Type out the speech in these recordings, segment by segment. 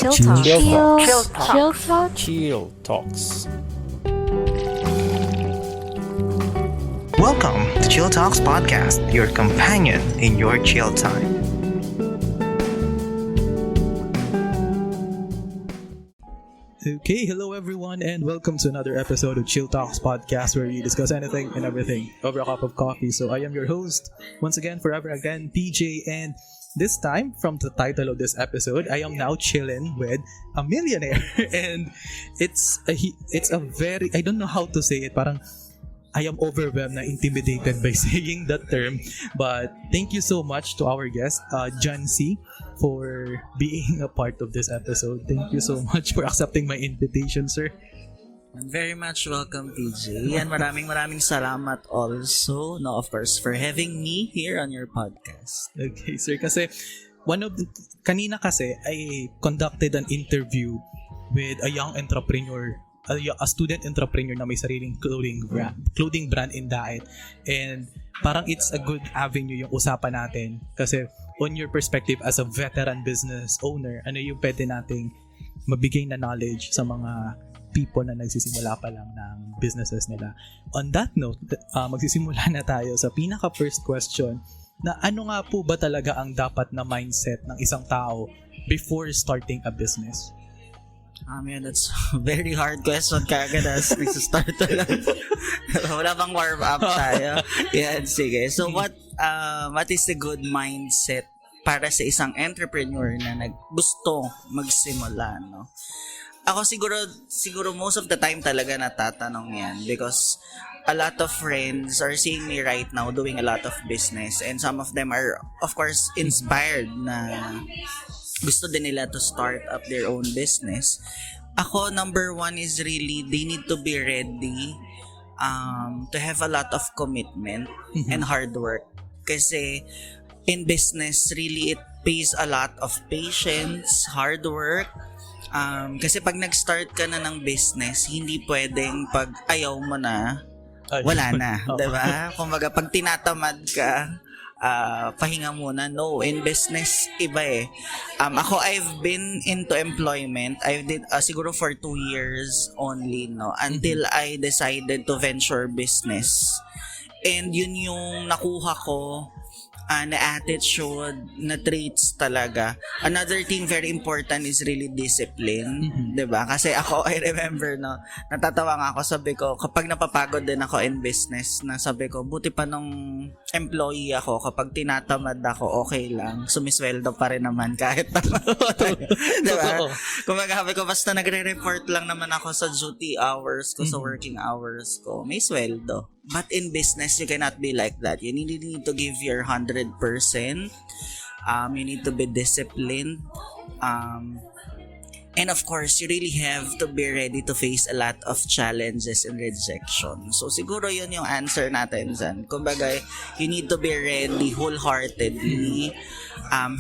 Chill Talk. Chill Talk. Chill Talk. Chill Talks. Welcome to Chill Talks Podcast, your companion in your chill time. Okay, hello everyone, and welcome to another episode of Chill Talks Podcast, where we discuss anything and everything over a cup of coffee. So I am your host, once again, forever again, PJ, and this time, from the title of this episode, I am now chilling with a millionaire, and it's a very, I don't know how to say it, parang I am overwhelmed na intimidated by saying that term, but thank you so much to our guest, John C, for being a part of this episode. Thank you so much for accepting my invitation, sir. Very much welcome, PJ. And maraming salamat also, no, of course, for having me here on your podcast. Okay, sir. Kasi, kanina kasi, I conducted an interview with a young entrepreneur, a student entrepreneur na may sariling clothing brand in Daet. And parang it's a good avenue yung usapan natin. Kasi, on your perspective as a veteran business owner, ano yung pwede nating mabigay na knowledge sa mga people na nagsisimula pa lang ng businesses nila. On that note, magsisimula na tayo sa pinaka first question na ano nga po ba talaga ang dapat na mindset ng isang tao before starting a business? That's a very hard question kagad as nagsa-start lang. Wala bang warm up tayo? Yan, sige. So what is the good mindset para sa isang entrepreneur na gusto magsimula, no? Ako siguro most of the time talaga natatanong yan because a lot of friends are seeing me right now doing a lot of business, and some of them are of course inspired na gusto din nila to start up their own business. Ako, number one is really they need to be ready to have a lot of commitment and hard work. Kasi in business, really it pays a lot of patience, hard work. Kasi pag nag-start ka na ng business, hindi pwedeng pag ayaw mo na, wala na. Diba? Kumbaga, pag tinatamad ka, pahinga muna. No, in business, iba eh. Ako, I've been into employment. I did siguro for 2 years only, no? Until I decided to venture business. And yun yung nakuha ko na attitude, na traits talaga. Another thing very important is really discipline. Diba? Kasi ako, I remember, no, natatawa nga ako, sabi ko, kapag napapagod din ako in business, na sabi ko, buti pa nung employee ako, kapag tinatamad ako, okay lang. Sumisweldo pa rin naman kahit diba? Kung sabi ko, basta nagre-report lang naman ako sa duty hours ko, sa working hours ko, may sweldo. But in business, you cannot be like that. You need to give your 100%. You need to be disciplined. And of course, you really have to be ready to face a lot of challenges and rejection. So siguro yun yung answer natin dyan. Kumbaga, you need to be ready wholeheartedly.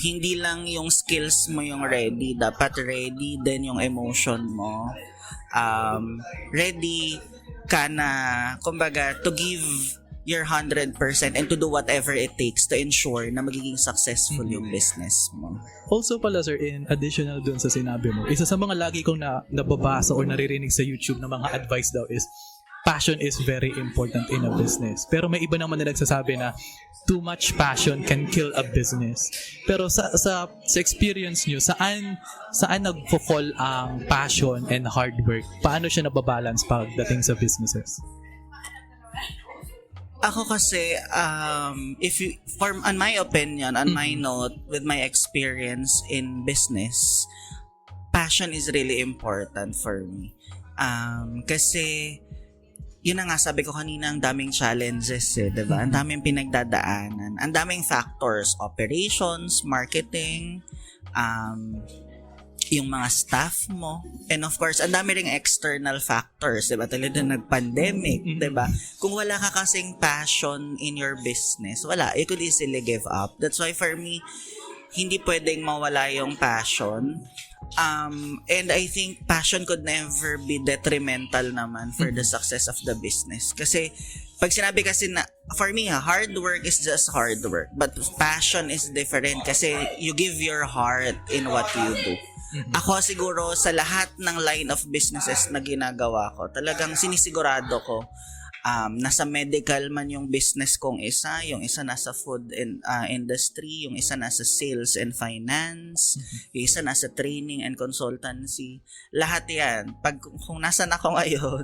Hindi lang yung skills mo yung ready. Dapat ready din yung emotion mo. Ready ka na, kumbaga, to give your 100% and to do whatever it takes to ensure na magiging successful yung business mo. Also pala, sir, in additional dun sa sinabi mo, isa sa mga lagi kong nababasa or naririnig sa YouTube na mga advice daw is passion is very important in a business. Pero may iba naman na nagsasabi na too much passion can kill a business. Pero sa experience nyo, saan nagfo-fall ang passion and hard work? Paano siya nababalance pagdating sa businesses? Ako kasi, on my opinion, on my note, with my experience in business, passion is really important for me. Kasi yun na nga, sabi ko kanina, ang daming challenges diba? Ang daming pinagdadaanan, ang daming factors, operations, marketing, yung mga staff mo, and of course, ang dami ring external factors, diba? Talaga nag-pandemic, diba? Kung wala ka kasing passion in your business, wala, you could easily give up. That's why for me, hindi pwedeng mawala yung passion. And I think passion could never be detrimental naman for the success of the business. Kasi pag sinabi kasi na, for me, hard work is just hard work. But passion is different kasi you give your heart in what you do. Ako siguro sa lahat ng line of businesses na ginagawa ko, talagang sinisigurado ko nasa medical man yung business kong isa, yung isa nasa food and industry, yung isa nasa sales and finance, yung isa nasa training and consultancy. Lahat yan. Kung nasan ako ngayon,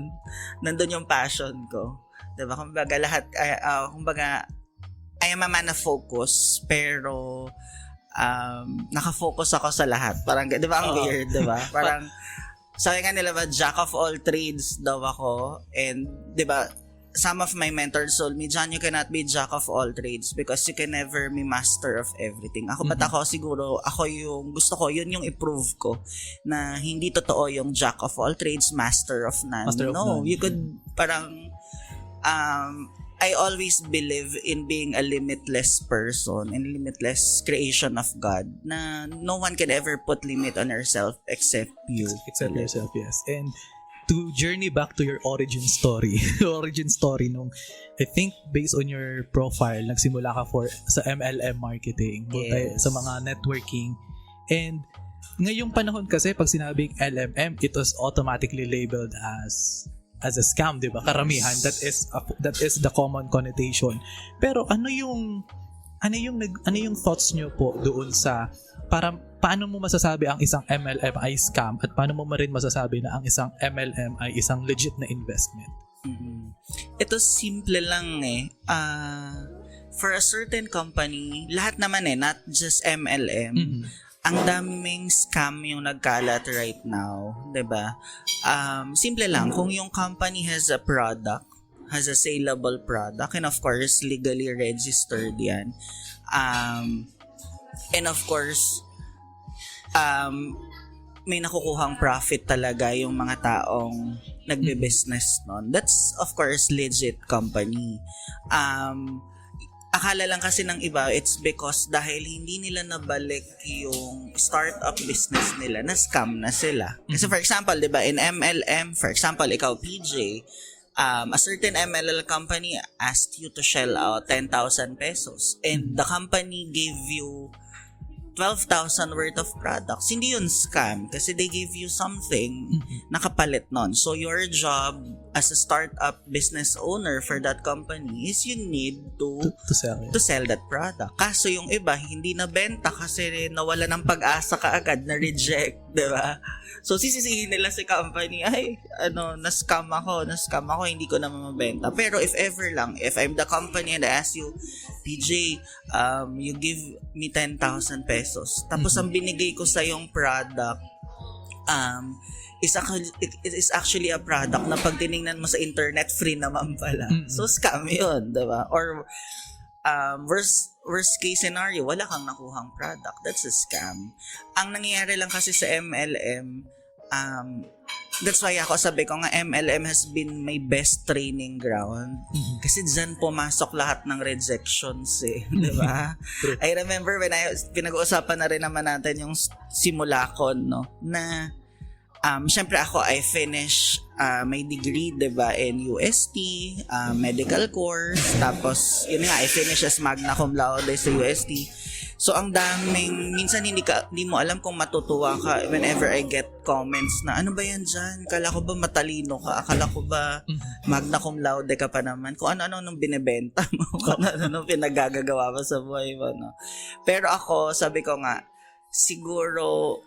nandun yung passion ko. Diba? Kumbaga lahat, kumbaga, I am a man of focus, pero nakafocus ako sa lahat. Parang, di ba ang weird, di ba? Parang, sabi nga nila ba, jack of all trades daw ako. And, di ba, some of my mentors told me, John, you cannot be jack of all trades because you can never be master of everything. Ako, ba't ako siguro, ako yung, gusto ko, yun yung i-prove ko, na hindi totoo yung jack of all trades, master of none. You could, parang, I always believe in being a limitless person and limitless creation of God na no one can ever put limit on yourself except you. Except yourself, yes. And to journey back to your origin story, nung, I think based on your profile, nagsimula ka sa MLM marketing, sa mga networking, and ngayong panahon kasi pag sinabing LMM, it was automatically labeled as a scam, 'di ba? Karamihan, that is the common connotation. Pero ano yung thoughts niyo po doon sa paano mo masasabi ang isang MLM ay scam at paano mo rin masasabi na ang isang MLM ay isang legit na investment? Ito simple lang for a certain company, lahat naman not just MLM. Ang daming scam yung nagkalat right now, 'di ba? Simple lang, kung yung company has a product, has a saleable product, and of course legally registered 'yan. And of course, may nakukuhang profit talaga yung mga taong nagbe-business nun. That's of course legit company. Akala lang kasi ng iba, it's because dahil hindi nila nabalik yung startup business nila, na-scam na sila. Kasi for example, di ba, in MLM, for example, ikaw PJ, a certain MLM company asked you to shell out 10,000 pesos and the company gave you 12,000 worth of products. Hindi yun scam kasi they give you something na kapalit nun. So your job as a startup business owner for that company is you need to sell that product. Kaso yung iba hindi nabenta kasi nawala ng pag-asa kaagad, na reject, 'di ba? So sisisihin nila si company, ay na-scam ako, hindi ko na mabenta. Pero if ever lang, if I'm the company and I ask you, PJ, you give me 10,000 pesos. Tapos ang binigay ko sa yung product is actually a product na pag tiningnan mo sa internet, free naman pala. So scam yun, diba? Or worst case scenario, wala kang nakuhang product. That's a scam. Ang nangyayari lang kasi sa MLM, that's why ako sabi ko nga MLM has been my best training ground. Kasi dyan pumasok lahat ng rejections di ba? I remember when pinag-uusapan na rin naman natin yung simulacon, no? Na syempre ako, I finish my degree, di ba, in UST, medical course, tapos yun nga, I finish as magna cum laude sa UST. So ang daming, minsan hindi mo alam kung matutuwa ka whenever I get comments na ano ba yan dyan? Akala ko ba matalino ka? Akala ko ba magna cum laude ka pa naman? Kung ano-ano nung binibenta mo, kung ano-ano nung pinagagagawa mo sa buhay mo, no? Pero ako, sabi ko nga, siguro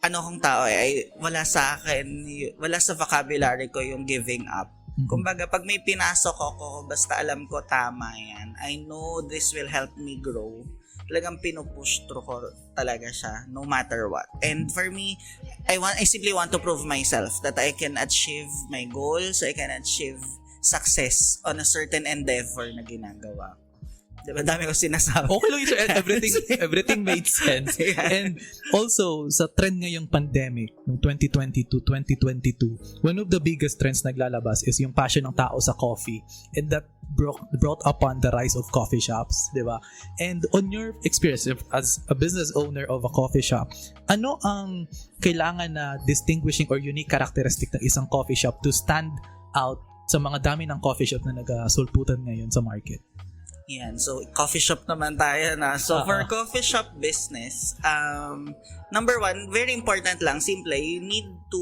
kong tao ay wala sa vocabulary ko yung giving up. Kumbaga, pag may pinasok ako, basta alam ko tama yan, I know this will help me grow. Talagang pinupush through ko talaga siya, no matter what. And for me, I simply want to prove myself that I can achieve my goals, I can achieve success on a certain endeavor na ginagawa. Diba, dami ko sinasabi. Okay lang yun, everything made sense. Yeah. And also, sa trend ngayong pandemic, ng 2020 to 2022, one of the biggest trends naglalabas is yung passion ng tao sa coffee. And that brought upon the rise of coffee shops, di ba? And on your experience as a business owner of a coffee shop, ano ang kailangan na distinguishing or unique characteristic ng isang coffee shop to stand out sa mga dami ng coffee shop na nagasulputan ngayon sa market? Yan. So, coffee shop naman tayo na. So, for coffee shop business, number one, very important lang, simple, you need to,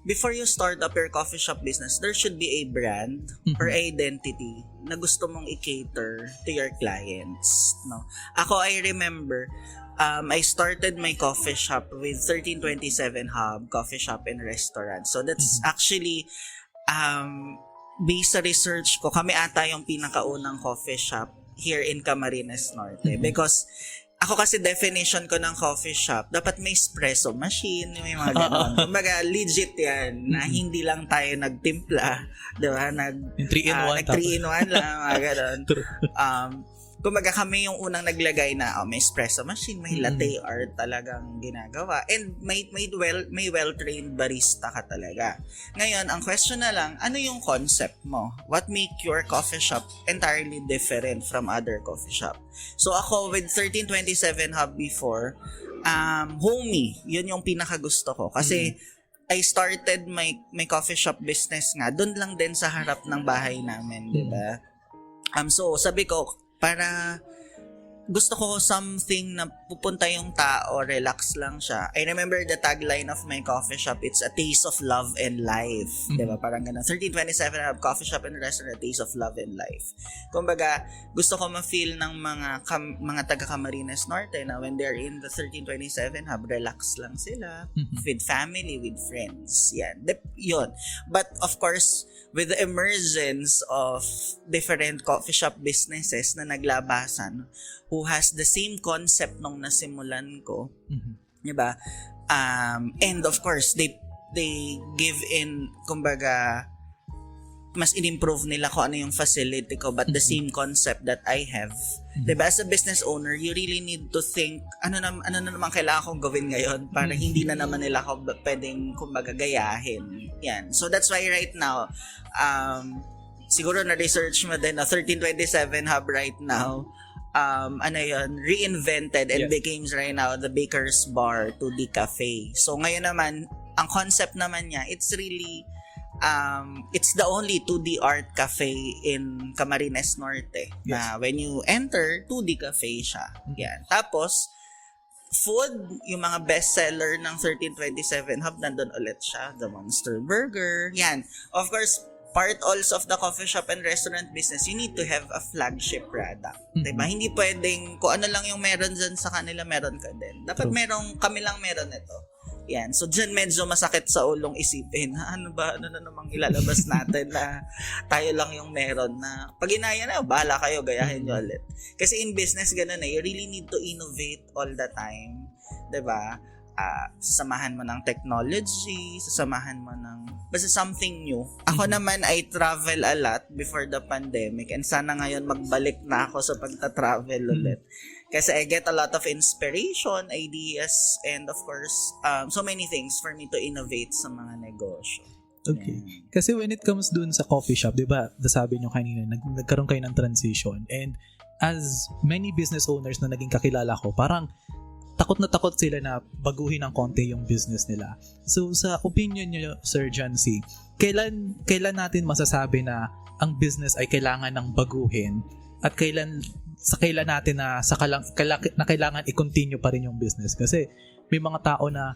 before you start up your coffee shop business, there should be a brand or identity na gusto mong i-cater to your clients. No? Ako, I remember, I started my coffee shop with 1327 Hub Coffee Shop and Restaurant. So, that's actually, based sa research ko, kami ata yung pinakaunang coffee shop here in Camarines Norte. Because, ako kasi definition ko ng coffee shop, dapat may espresso machine, may mga gano'n. Kumbaga, legit yan, na hindi lang tayo nagtimpla, di ba? Yung 3-in-1. 3-in-1 lang, mga gano'n. Kumbaga kami yung unang naglagay na may espresso machine, may latte art talagang ginagawa. And may well-trained barista ka talaga. Ngayon, ang question na lang, ano yung concept mo? What make your coffee shop entirely different from other coffee shop? So ako with 1327 Hub before, homey, yun yung pinakagusto ko. Kasi I started my coffee shop business nga, doon lang din sa harap ng bahay namin, di ba? So sabi ko, para gusto ko something na pupunta yung tao, relax lang siya. I remember the tagline of my coffee shop, it's a taste of love and life. Diba? Parang ganun. 1327 Hub Coffee Shop and Restaurant, a taste of love and life. Kumbaga, gusto ko ma-feel ng mga taga Camarines Norte na when they're in the 1327 Hub, relax lang sila with family, with friends. Yan. Yun. But of course, with the emergence of different coffee shop businesses na naglabasan who has the same concept nung nasimulan ko, diba? And of course, they give in, kumbaga, mas in-improve nila ko ano yung facility ko, but the same concept that I have. Diba? As a business owner, you really need to think, ano na naman kailangan kong gawin ngayon para hindi na naman nila ako pwedeng, kumbaga, gayahin. Yan. So that's why right now, siguro na-research mo din na 1327 Hub right now, reinvented and became right now the Baker's Bar 2D Cafe. So ngayon naman, ang concept naman niya, it's really, it's the only 2D art cafe in Camarines Norte. Yes. Na when you enter, 2D cafe siya. Yan. Tapos, food, yung mga bestseller ng 1327 Hub, nandun ulit siya. The Monster Burger. Yan. Of course, part also of the coffee shop and restaurant business, you need to have a flagship product. Diba? Hindi pwedeng, kung ano lang yung meron dyan sa kanila, meron ka din. Dapat kami lang meron ito. Yan. So, dyan medyo masakit sa ulong isipin. Ano na namang ilalabas natin na tayo lang yung meron na pag inaya na, bahala kayo, gayahin nyo ulit. Kasi in business, ganun you really need to innovate all the time. Diba? Sasamahan mo ng technology, sasamahan mo ng basta something new. Ako naman, I travel a lot before the pandemic and sana ngayon magbalik na ako sa pagta-travel ulit. Kasi I get a lot of inspiration, ideas, and of course, so many things for me to innovate sa mga negosyo. Okay. Kasi when it comes dun sa coffee shop, di ba, nasabi nyo kanina, nagkaroon kayo ng transition. And as many business owners na naging kakilala ko, parang takot na takot sila na baguhin ng konti yung business nila. So, sa opinion nyo, Sir John C., kailan natin masasabi na ang business ay kailangan ng baguhin at kailan natin na kailangan i-continue pa rin yung business? Kasi may mga tao na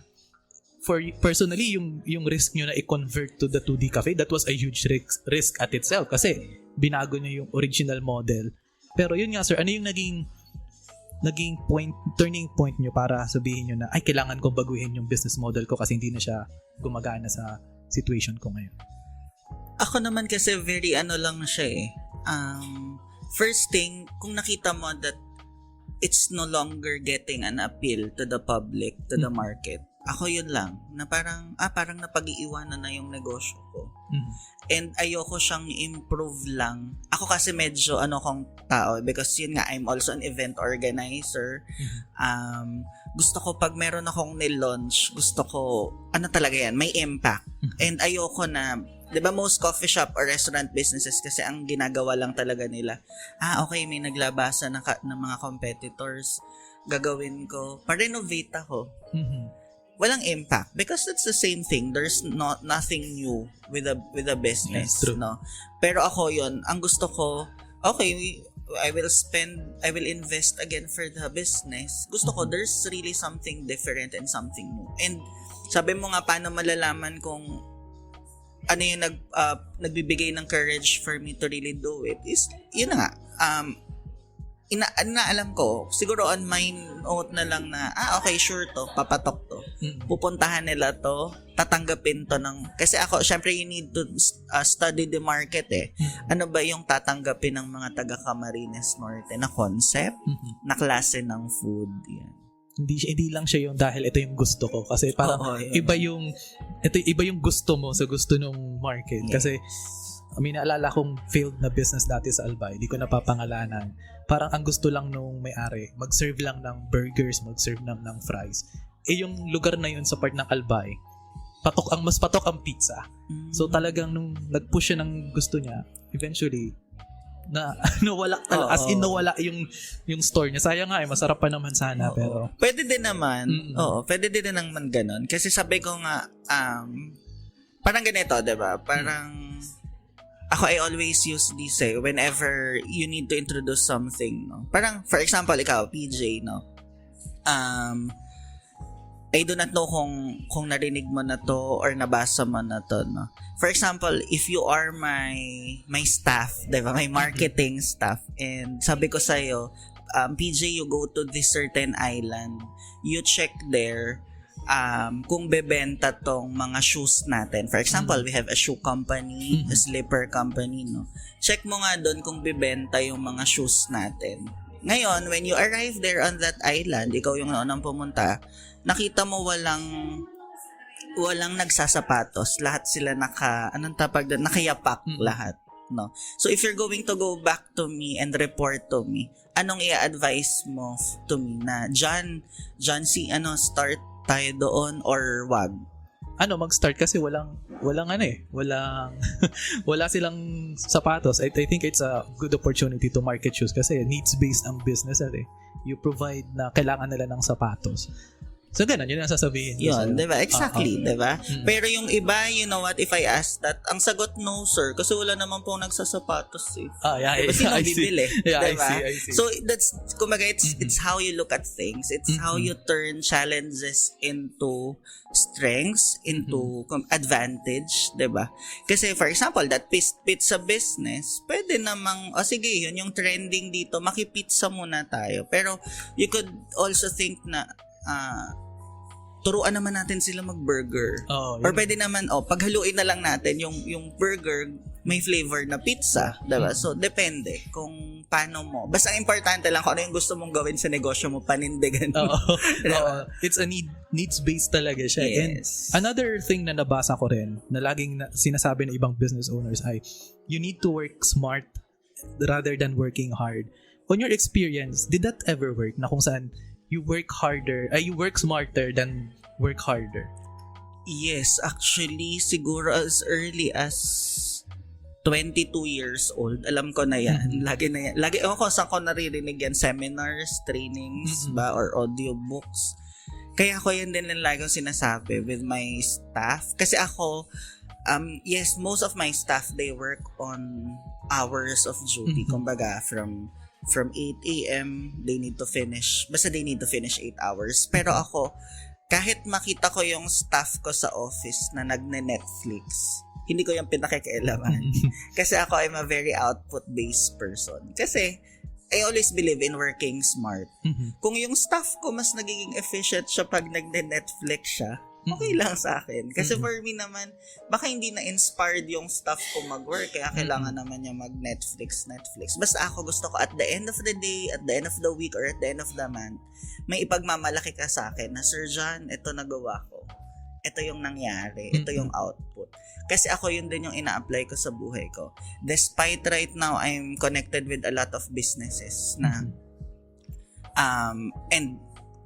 personally yung risk nyo na i-convert to the 2D cafe, that was a huge risk at itself kasi binago nyo yung original model. Pero yun nga sir, ano yung naging turning point nyo para sabihin nyo na ay kailangan kong baguhin yung business model ko kasi hindi na siya gumagana sa situation ko ngayon? Ako naman kasi very lang siya first thing, kung nakita mo that it's no longer getting an appeal to the public, to the market, ako yun lang, na parang napag-iiwanan na yung negosyo ko. And ayoko siyang improve lang. Ako kasi medyo kong tao because yun nga, I'm also an event organizer. Gusto ko pag meron akong nilaunch, gusto ko, talaga yan, may impact. And ayoko na, di ba most coffee shop or restaurant businesses kasi ang ginagawa lang talaga nila, okay, may naglabasan ng mga competitors, gagawin ko, pa-renovate ako. Walang impact because it's the same thing. There's nothing new with a business, yes, true. No. Pero ako 'yon, ang gusto ko, okay, I will invest again for the business. Gusto ko, there's really something different and something new. And sabi mo nga, paano malalaman kung ano yung nagbibigay ng courage for me to really do it is, yun na nga, inaalam ko, siguro on my note na lang na, okay, sure to, papatok to. Pupuntahan nila to, tatanggapin to ng, kasi ako, syempre you need to study the market eh. Ano ba yung tatanggapin ng mga taga Camarines Norte na concept, na klase ng food, yan. Hindi lang siya yung dahil ito yung gusto ko, kasi parang iba yung gusto mo sa gusto ng market. Yes. Kasi naalala kong failed na business dati sa Albay, hindi ko napapangalanan. Parang ang gusto lang nung may-ari, mag-serve lang ng burgers, mag-serve lang ng fries. Yung lugar na yun sa part ng Albay, mas patok ang pizza. So talagang nung nag-push siya ng gusto niya, eventually nawala as in nawala yung store niya. Sayang nga masarap pa naman sana. Pero pwede din naman. Pwede din naman ganun. Kasi sabi ko nga parang ganito, 'di ba? Parang ako, I always use this whenever you need to introduce something, no? Parang, for example, ikaw, PJ, no? I do not know kung narinig mo na to or nabasa mo na to, no? For example, if you are my staff, diba? My marketing staff, and sabi ko sa'yo, PJ, you go to this certain island, you check there, kung bebenta tong mga shoes natin. For example, we have a shoe company, a slipper company, no? Check mo nga doon kung bebenta yung mga shoes natin. Ngayon, when you arrive there on that island, ikaw yung unang pumunta, nakita mo walang nagsasapatos. Lahat sila nakayapak lahat, no? So if you're going to go back to me and report to me, anong i-advise mo to me na John, start tayo doon or wag? Mag-start kasi wala silang sapatos. I think it's a good opportunity to market shoes kasi needs-based ang business eh. You provide na kailangan nila ng sapatos. So, ganun, yun ang sasabihin. Yun, diba? Exactly, diba? Pero yung iba, you know what, if I ask that, ang sagot, no, sir, kasi wala naman pong nagsasapatos eh. Yeah, diba? Sino bibili? Yeah, diba? I see. So, that's, kumbaga, it's how you look at things. It's how you turn challenges into strengths, into advantage, diba? Kasi, for example, that pizza business, pwede namang, sige, yun yung trending dito, makipizza muna tayo. Pero, you could also think na, turuan naman natin sila mag-burger. Or pwede naman, paghaluin na lang natin yung burger may flavor na pizza, diba? So, depende kung paano mo. Basta importante lang kung ano yung gusto mong gawin sa negosyo mo, panindigan mo. Diba? It's a needs-based talaga siya. Yes. And another thing na nabasa ko rin, na laging sinasabi ng ibang business owners ay, you need to work smart rather than working hard. On your experience, did that ever work? Na kung saan you work smarter than work harder? Yes, actually, siguro as early as 22 years old, alam ko na yan. Lagi na yan. Ewan ko saan ko naririnig yan, seminars, trainings, ba, or audiobooks. Kaya ako yan din lang lagi sinasabi with my staff. Kasi ako, yes, most of my staff, they work on hours of duty. Kumbaga, from 8 a.m. they need to finish 8 hours. Pero ako, kahit makita ko yung staff ko sa office na nagne-Netflix, hindi ko yung pinakikialaman. Kasi ako, I'm a very output-based person. Kasi, I always believe in working smart. Kung yung staff ko mas nagiging efficient siya pag nagne-Netflix siya, okay lang sa akin. Kasi for me naman, baka hindi na-inspired yung staff ko mag-work, kaya kailangan naman niya mag-Netflix. Basta ako gusto ko at the end of the day, at the end of the week, or at the end of the month, may ipagmamalaki ka sa akin na, Sir John, ito nagawa ko. Ito yung nangyari. Ito yung output. Kasi ako yun din yung ina-apply ko sa buhay ko. Despite right now, I'm connected with a lot of businesses na and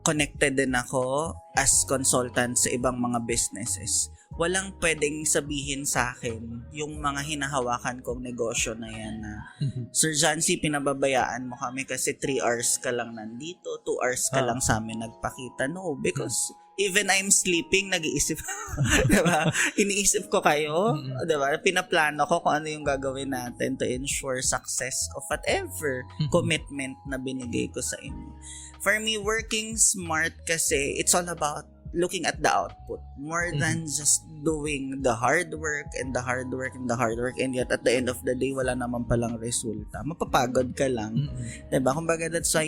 connected din ako as consultant sa ibang mga businesses. Walang pwedeng sabihin sa akin yung mga hinahawakan kong negosyo na yan na, Sir Jancy, pinababayaan mo kami kasi 3 hours ka lang nandito, 2 hours ka lang sa amin nagpakita. No, because even I'm sleeping, nag-iisip. Diba? Iniisip ko kayo. Diba? Pinaplano ko kung ano yung gagawin natin to ensure success of whatever commitment na binigay ko sa inyo. For me, working smart kasi, it's all about looking at the output more than just doing the hard work and the hard work and the hard work, and yet at the end of the day wala naman palang resulta. Mapapagod ka lang. Diba? Kumbaga, that's why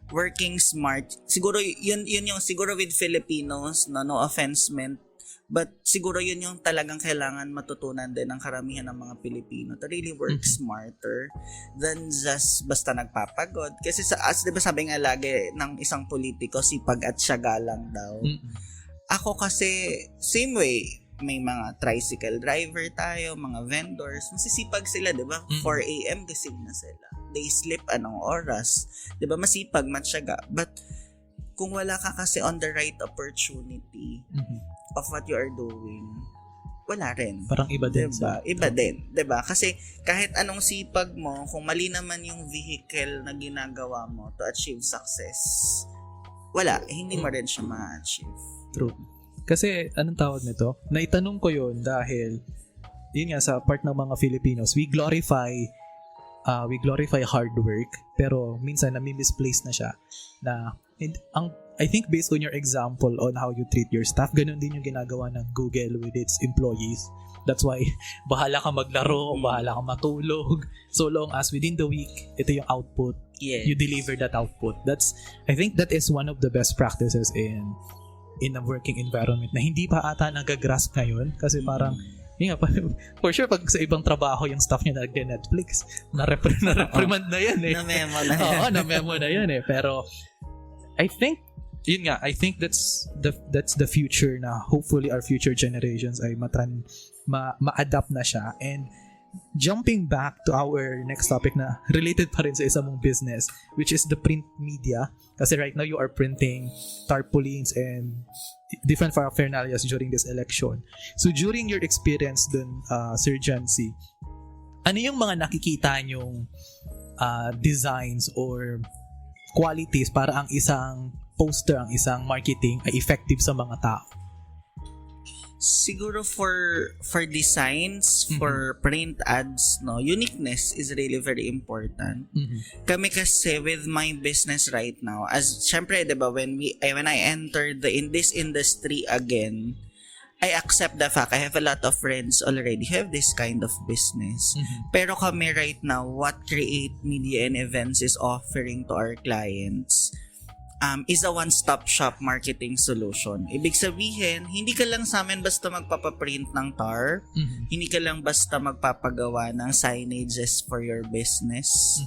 working smart, siguro yun yung siguro with Filipinos, no offense meant, but siguro yun yung talagang kailangan matutunan din ng karamihan ng mga Pilipino to really work smarter than just basta nagpapagod. Kasi as diba sabi nga lagi ng isang politiko, sipag at syaga lang daw. Ako kasi same way, may mga tricycle driver tayo, mga vendors, masisipag sila, diba? 4 a.m. gising na sila. They sleep anong oras. 'Di ba? Masipag, matyaga. But kung wala ka kasi on the right opportunity of what you are doing, wala rin. Parang iba din. Diba? Iba din. 'Di ba? Kasi kahit anong sipag mo, kung mali naman yung vehicle na ginagawa mo to achieve success, wala. Hindi mo rin siya ma-achieve. True. Kasi anong tawag nito? Naitanong ko yun dahil yun nga sa part ng mga Filipinos, we glorify hard work, pero minsan nami-misplace na siya na I think based on your example on how you treat your staff, ganun din yung ginagawa ng Google with its employees. That's why bahala ka maglaro, bahala ka matulog, so long as within the week ito yung output, you deliver that output. I think that is one of the best practices in a working environment na hindi pa ata nagagrasp ngayon kasi parang for sure, pag sa ibang trabaho yung staff niya nag-Netflix, na-reprimand na yan eh. Na-memo na yan. Oo, na-memo na yan eh. Pero, I think that's the future na hopefully our future generations ay ma-adapt na siya. And jumping back to our next topic na related pa rin sa isa mong business, which is the print media. Kasi right now you are printing tarpaulins and different paraphernalias during this election. So during your experience dun, Sir John C, ano yung mga nakikita nyong designs or qualities para ang isang poster, ang isang marketing ay effective sa mga tao? Siguro for designs, for print ads, no, uniqueness is really very important. Kami kasi with my business right now, as syempre, 'di ba, when I entered in this industry again, I accept the fact I have a lot of friends already have this kind of business. Pero kami right now, what Create Media and Events is offering to our clients is a one-stop shop marketing solution. Ibig sabihin, hindi ka lang sa amin basta magpapaprint ng TAR, hindi ka lang basta magpapagawa ng signages for your business.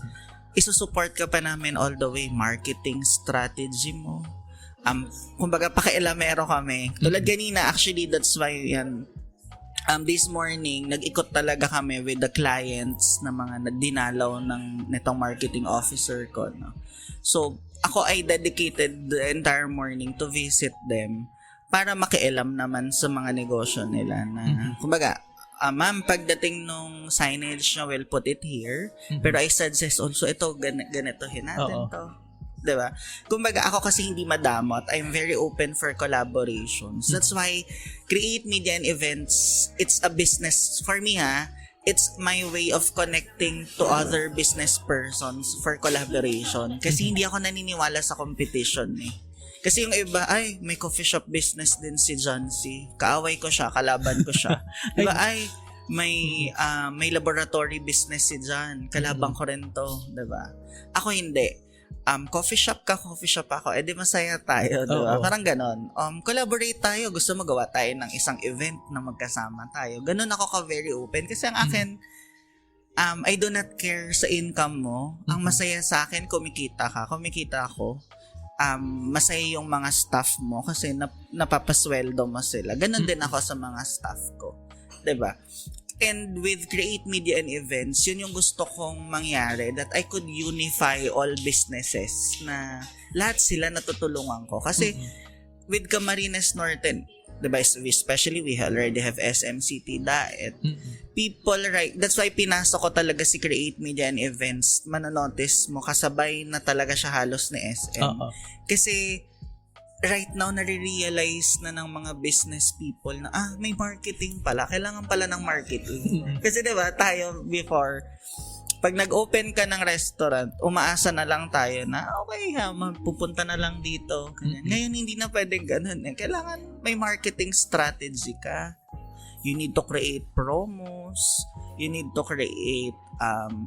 Isusupport ka pa namin all the way, marketing strategy mo. Kumbaga, pakialamero kami. Tulad ganina, actually, that's why yan, this morning, nag-ikot talaga kami with the clients na mga nagdinalaw nitong marketing officer ko. No? So, ako ay dedicated the entire morning to visit them para makialam naman sa mga negosyo nila na, kumbaga, ma'am, pagdating nung signage na, we'll put it here, pero I suggest also, ito, ganitohin natin to. Diba? Kumbaga, ako kasi hindi madamot. I'm very open for collaborations. That's why Create Media and Events, it's a business. For me, it's my way of connecting to other business persons for collaboration. Kasi hindi ako naniniwala sa competition eh. Kasi yung iba, ay, may coffee shop business din si John C. Kaaway ko siya, kalaban ko siya. Diba, ay, may laboratory business si John. Kalaban ko rin to. Diba? Ako hindi. Coffee shop ako, edi masaya tayo, diba? Parang ganon. Collaborate tayo, gusto magawa tayo ng isang event na magkasama tayo. Ganon ako ka-very open. Kasi ang akin, I do not care sa income mo. Ang masaya sa akin, kumikita ako. Masaya yung mga staff mo kasi napapasweldo mo sila. Ganon din ako sa mga staff ko. Diba? And with Create Media and Events, yun yung gusto kong mangyari, that I could unify all businesses na lahat sila natutulungan ko. Kasi with Camarines Norte, diba, especially we already have SMCT Daet. People, right, that's why pinasok ko talaga si Create Media and Events. Manonotice mo, kasabay na talaga siya halos ni SM. Kasi right now nare-realize na ng mga business people na may marketing pala, kailangan pala ng marketing. Kasi 'di ba tayo before pag nag-open ka ng restaurant, umaasa na lang tayo na okay pupunta na lang dito. Ngayon hindi na pwedeng ganun. Kailangan may marketing strategy ka. You need to create promos. You need to create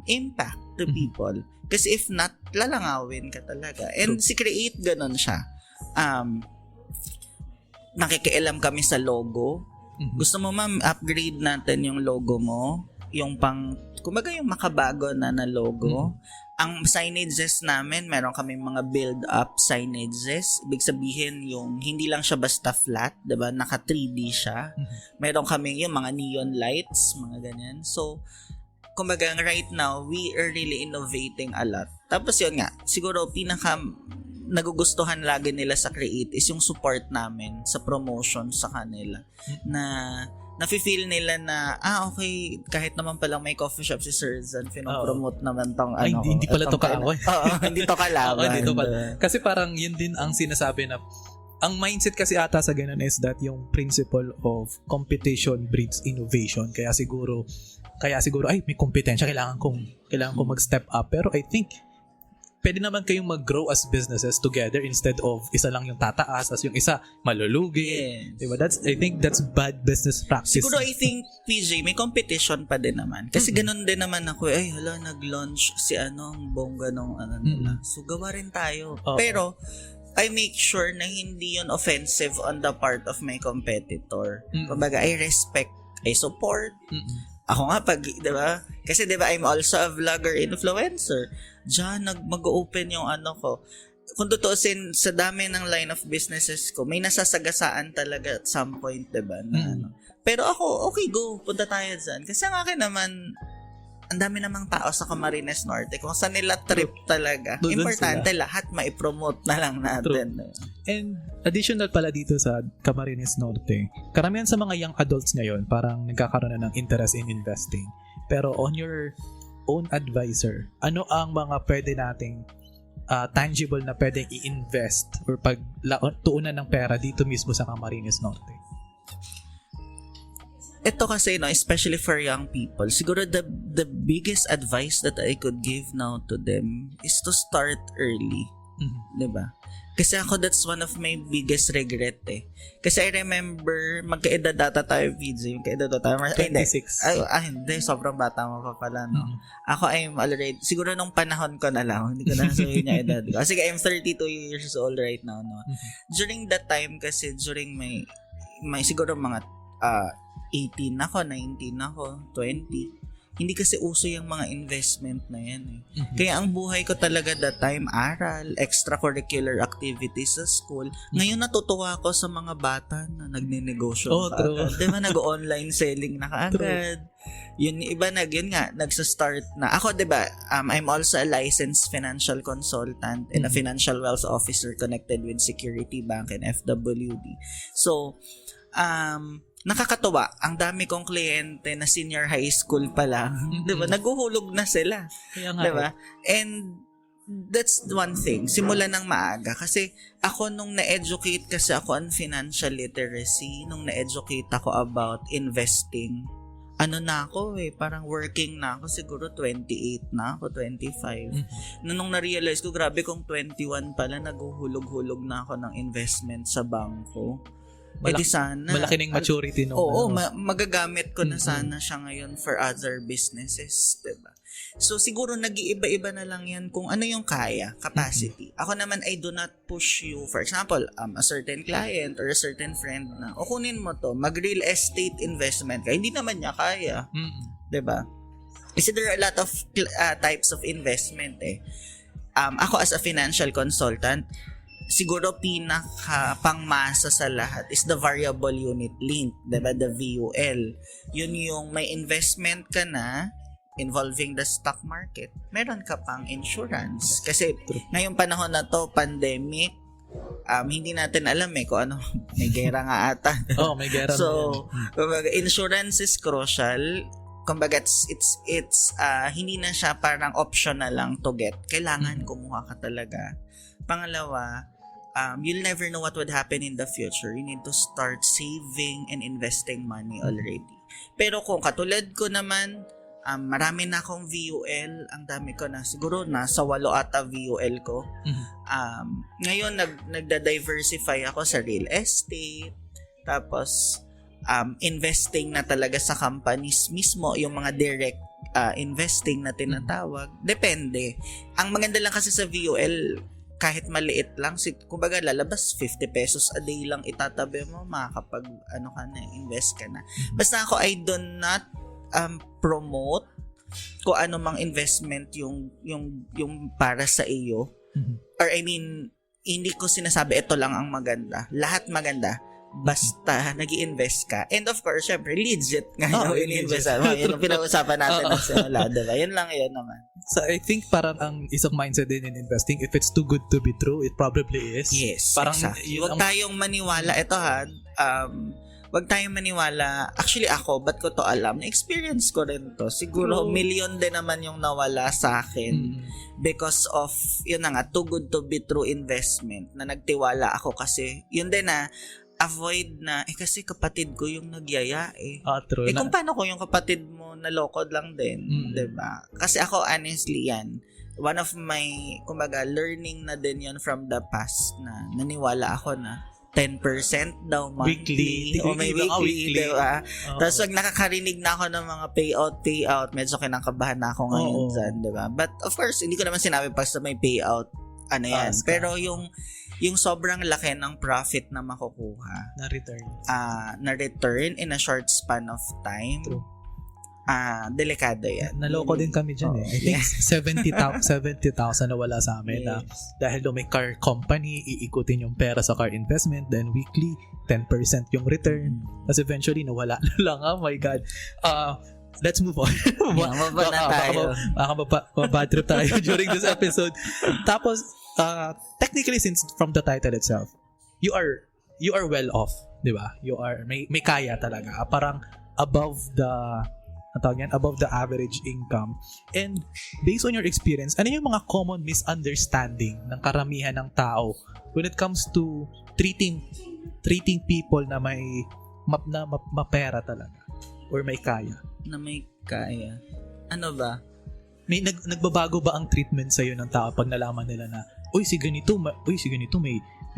impact to people. Kasi if not, lalangawin ka talaga. And si Create, ganun siya. Nakikialam kami sa logo. Gusto mo ma'am, upgrade natin yung logo mo. Yung kumbaga yung makabago na logo. Ang signages namin, meron kaming mga build-up signages. Ibig sabihin, yung hindi lang siya basta flat, diba? Naka 3D siya. Meron kaming yung mga neon lights, mga ganyan. So, kumbaga right now, we are really innovating a lot. Tapos yun nga, siguro pinaka nagugustuhan lagi nila sa Create is yung support namin sa promotion sa kanila. Na nafe-feel nila na okay, kahit naman palang may coffee shop si Sir Zan, pinopromote naman tong hindi pala to kaaway. Hindi to kalaban. Hindi to pala. Kasi parang yun din ang sinasabi na ang mindset kasi ata sa ganun is that yung principle of competition breeds innovation. Kaya siguro ay may kompetensya, kailangan kong mag-step up. Pero I think pwede naman kayong mag-grow as businesses together instead of isa lang yung tataas as yung isa malulugi. Yes. Diba? I think that's bad business practice. Siguro I think, PJ, may competition pa din naman. Kasi ganun din naman ako, nag-launch si ang bongga nung nila. So, gawa rin tayo. Pero, I make sure na hindi yun offensive on the part of my competitor. Kumbaga, I respect, I support. Ako nga diba? Kasi diba, I'm also a vlogger influencer. Diyan, mag-open yung ko. Kung tutuusin, sa dami ng line of businesses ko, may nasasagasaan talaga at some point, diba? Pero ako, okay, go. Punta tayo dyan. Kasi ang akin naman, ang dami namang tao sa Camarines Norte. Kung saan nila trip talaga, importante lahat maipromote na lang natin. True. And additional pala dito sa Camarines Norte, karamihan sa mga young adults ngayon, parang nagkakaroon na ng interest in investing. Pero on your own advisor, ano ang mga pwede nating tangible na pwedeng i-invest or tuunan ng pera dito mismo sa Camarines Norte? Ito kasi, especially for young people, siguro the biggest advice that I could give now to them is to start early. Diba? Kasi ako, that's one of my biggest regret Kasi I remember, magkaedad data tayo, VJ, yung kaedad tayo. 26. Hindi, sobrang bata mo pa pala, no? Ako, I'm already, siguro nung panahon ko na lang, hindi ko na sabihin yung edad ko. Sige, I'm 32 years old right now, no? During that time kasi, during may siguro mga 18 ako, 19 ako, 20. Hindi kasi uso yung mga investment na yan Kaya ang buhay ko talaga that time, aral, extracurricular activities sa school. Ngayon natutuwa ako sa mga bata na nagnenegosyo kaagad. Diba, nag-online selling na kaagad. Yun, iba nagsa-start na. Ako, diba, I'm also a licensed financial consultant and a financial wealth officer connected with Security Bank and FWD. So, nakakatuwa. Ang dami kong kliyente na senior high school pa lang. Diba? Naguhulog na sila. Diba? And that's one thing. Simula ng maaga. Kasi ako nung na-educate kasi ako on financial literacy, nung na-educate ako about investing, na ako parang working na ako, siguro 28 na ako, 25. Nung na-realize ko, grabe kung 21 pala, naguhulog-hulog na ako ng investment sa bangko. Sana malaki ng maturity magagamit ko na sana siya ngayon for other businesses, diba? So siguro nag-iiba-iba na lang yan kung ano yung kaya, capacity. Ako naman, I do not push you, for example, a certain client or a certain friend na kunin mo to, mag-real estate investment ka, hindi naman niya kaya, diba? Kasi there are a lot of types of investment Ako as a financial consultant, siguro pinaka pangmasa sa lahat is the variable unit link, diba? The VUL. Yun yung may investment ka na involving the stock market. Meron ka pang insurance. Kasi ngayong panahon na to, pandemic, hindi natin alam kung ano, may gera nga ata. May gera. So, insurance is crucial. Kumbaga, it's hindi na siya parang optional lang to get. Kailangan kumuha ka talaga. Pangalawa, you'll never know what would happen in the future. You need to start saving and investing money already. Pero kung katulad ko naman, marami na akong VUL, ang dami ko na, siguro nasa 8 ata VUL ko. Ngayon, nagda-diversify ako sa real estate, tapos investing na talaga sa companies mismo, yung mga direct investing na tinatawag. Depende. Ang maganda lang kasi sa VUL, kahit maliit lang, kumbaga lalabas 50 pesos a day lang itatabi mo, makakapag invest ka na. Basta ako, I do not promote kung ano mang investment yung para sa iyo. Or I mean, hindi ko sinasabi ito lang ang maganda. Lahat maganda. Basta nag-i-invest ka. And of course, syempre, legit nga yung in-invest mo. Yun ang pinag-usapan natin ng simula, diba? Yun lang yun naman. So, I think parang ang isang mindset din in investing, if it's too good to be true, it probably is. Yes, parang exactly. Huwag tayong maniwala. Ito huwag tayong maniwala. Actually, ako, ba't ko to alam? Na-experience ko rin to. Siguro, million din naman yung nawala sa akin because of, yun na nga, too good to be true investment na nagtiwala ako kasi, yun din na, avoid na, kasi kapatid ko yung nagyaya true. Kung paano ko yung kapatid mo nalokod lang din, diba? Kasi ako, honestly yan, one of my, kumbaga, learning na din yun from the past na naniwala ako na 10% daw monthly o may weekly, diba? Tapos wag nakakarinig na ako ng mga payout, medyo kinakabahan na ako ngayon dyan, diba? But of course, hindi ko naman sinabi pa sa may payout, yan. Pero yung sobrang laki ng profit na makukuha na return in a short span of time. True. Delikado yan. Naloko din kami dyan I think 70,000 na wala sa amin na dahil daw may car company, iikutin yung pera sa car investment, then weekly 10% yung return. Tapos eventually nawala na lang. Oh my God. Let's move on. Mababa na tayo. Baka bad trip tayo during this episode. Tapos technically, since from the title itself, you are well off, di ba? You are may kaya talaga. Parang above the average income. And based on your experience, ano yung mga common misunderstanding ng karamihan ng tao when it comes to treating people na may mapera talaga or may kaya? Na may kaya. Ano ba? May nagbabago ba ang treatment sa'yo ng tao pag nalaman nila na si ganito may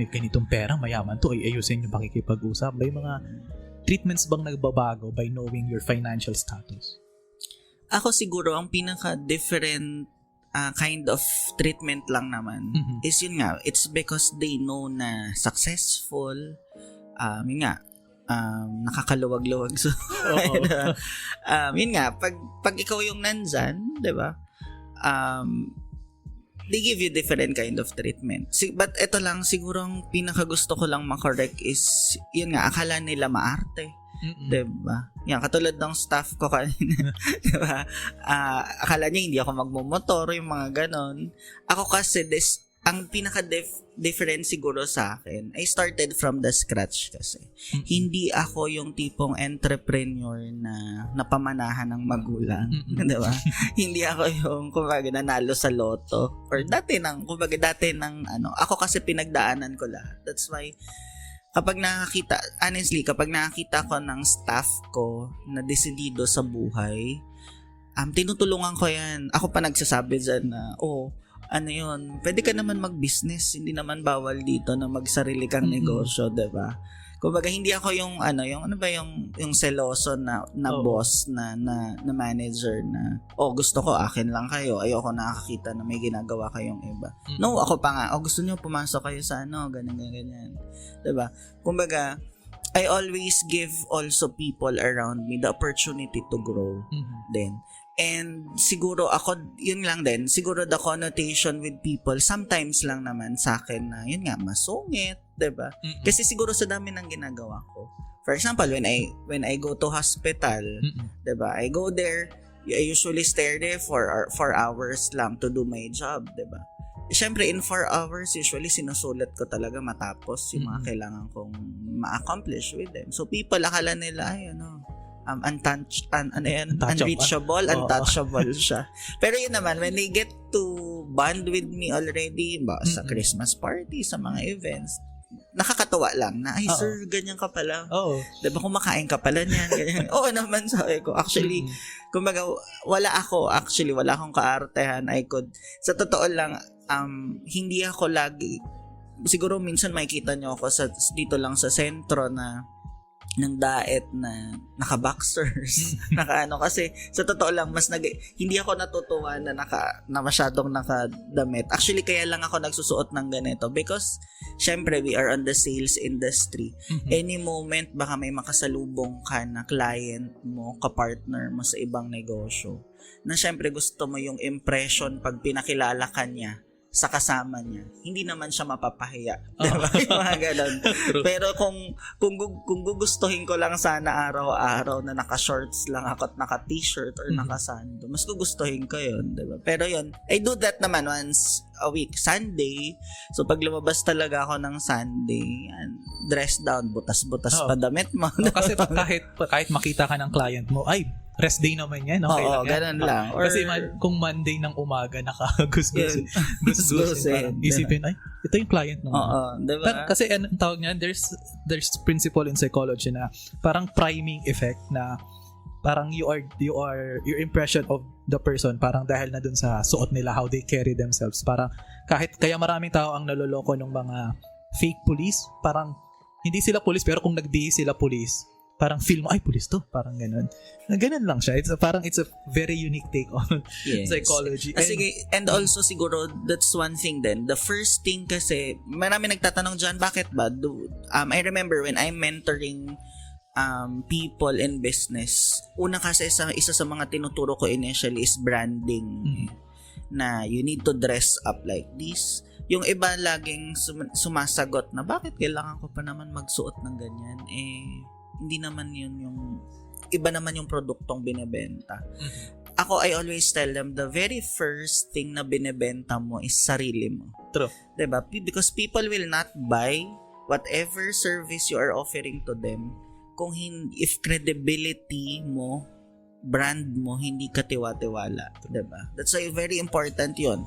ganitong pera, mayaman to, ayusin yung pakikipag-usap? May mga treatments bang nagbabago by knowing your financial status? Ako siguro ang pinaka-different kind of treatment lang naman is yun nga, it's because they know na successful, yun nga, nakakaluwag-luwag. So, yun nga, pag ikaw yung nandyan, di ba? They give you different kind of treatment. But ito lang, siguro ang pinakagusto ko lang makorek is, yun nga, akala nila maarte. Diba? Yan, katulad ng staff ko kanina. Diba? Akala niya hindi ako magmumotor, yung mga ganon. Ako kasi, ang pinaka-different siguro sa akin, I started from the scratch kasi. Hindi ako yung tipong entrepreneur na napamanahan ng magulang. Diba? Hindi ako yung, kumbaga, nanalo sa loto. Or dati ng ako kasi pinagdaanan ko lahat. That's why, kapag nakakita ko ng staff ko na desidido sa buhay, tinutulungan ko yan. Ako pa nagsasabi dyan na, pwede ka naman mag-business, hindi naman bawal dito na magsarili kang negosyo, diba? Kumbaga, hindi ako yung seloso na boss, na manager na, gusto ko, akin lang kayo, ayoko nakakita na may ginagawa kayong iba. No, ako pa nga, gusto nyo pumasok kayo sa ganyan. Diba? Kumbaga, I always give also people around me the opportunity to grow then. And siguro ako, yun lang din, siguro the connotation with people, sometimes lang naman sa akin na, yun nga, masungit, diba? Kasi siguro sa dami ng ginagawa ko. For example, when I go to hospital, diba? I go there, I usually stay there for 4 hours lang to do my job, diba? Siyempre, in 4 hours, usually sinusulat ko talaga matapos yung mga kailangan kong ma-accomplish with them. So, people, akala nila, unreachable, Oo. untouchable siya. Pero yun naman, when they get to bond with me already, sa Christmas party, sa mga events, nakakatawa lang na, ay sir, ganyan ka pala. Oo. Diba kumakain ka pala niyan, ganyan. Oo naman, sabi ko. Actually, kumbaga, wala akong kaartehan. Sa totoo lang, hindi ako lagi, siguro minsan makikita nyo ako dito lang sa sentro ng daet na naka-boxers, kasi sa totoo lang hindi ako natutuwa na masyadong nakadamit. Actually, kaya lang ako nagsusuot ng ganito because syempre we are on the sales industry. Any moment baka may makasalubong ka na client mo, ka-partner mo sa ibang negosyo, na syempre gusto mo yung impression pag pinakilala ka niya sa kasama niya, hindi naman siya mapapahiya. Diba? Yung mga ganun. Pero kung gugustuhin ko lang sana araw-araw na naka-shorts lang ako at naka-t-shirt or naka-sando, mas gugustuhin ko yun. Diba? Pero yun, I do that naman once a week. Sunday, so pag lumabas talaga ako ng Sunday, dress down, butas-butas pa damit mo. Kasi kahit makita ka ng client mo, ay, rest day naman yan. Okay Oo, lang yan. ganun lang. Kasi kung Monday ng umaga, nakagusgusin. Gusgusin. Isipin, ay, ito yung client naman. Oo, diba? Pero, kasi ang tawag niyan, there's principle in psychology na parang priming effect na parang your impression of the person parang dahil na dun sa suot nila, how they carry themselves. Parang kaya maraming tao ang naloloko ng mga fake police, parang hindi sila police pero kung nag-behave sila police, parang feel mo, ay, police to. Parang ganun. Ganun lang siya. It's a very unique take on psychology. And also siguro, that's one thing then. The first thing kasi, marami nagtatanong dyan, bakit ba? I remember when I'm mentoring people in business, una kasi isa sa mga tinuturo ko initially is branding. Na you need to dress up like this. Yung iba laging sumasagot na, bakit kailangan ko pa naman magsuot ng ganyan? Hindi naman yun iba naman yung produktong binebenta. Ako, I always tell them, the very first thing na binebenta mo is sarili mo. True. Diba? Because people will not buy whatever service you are offering to them if credibility mo, brand mo, hindi ka tiwa-tiwala. Diba? That's why very important yun.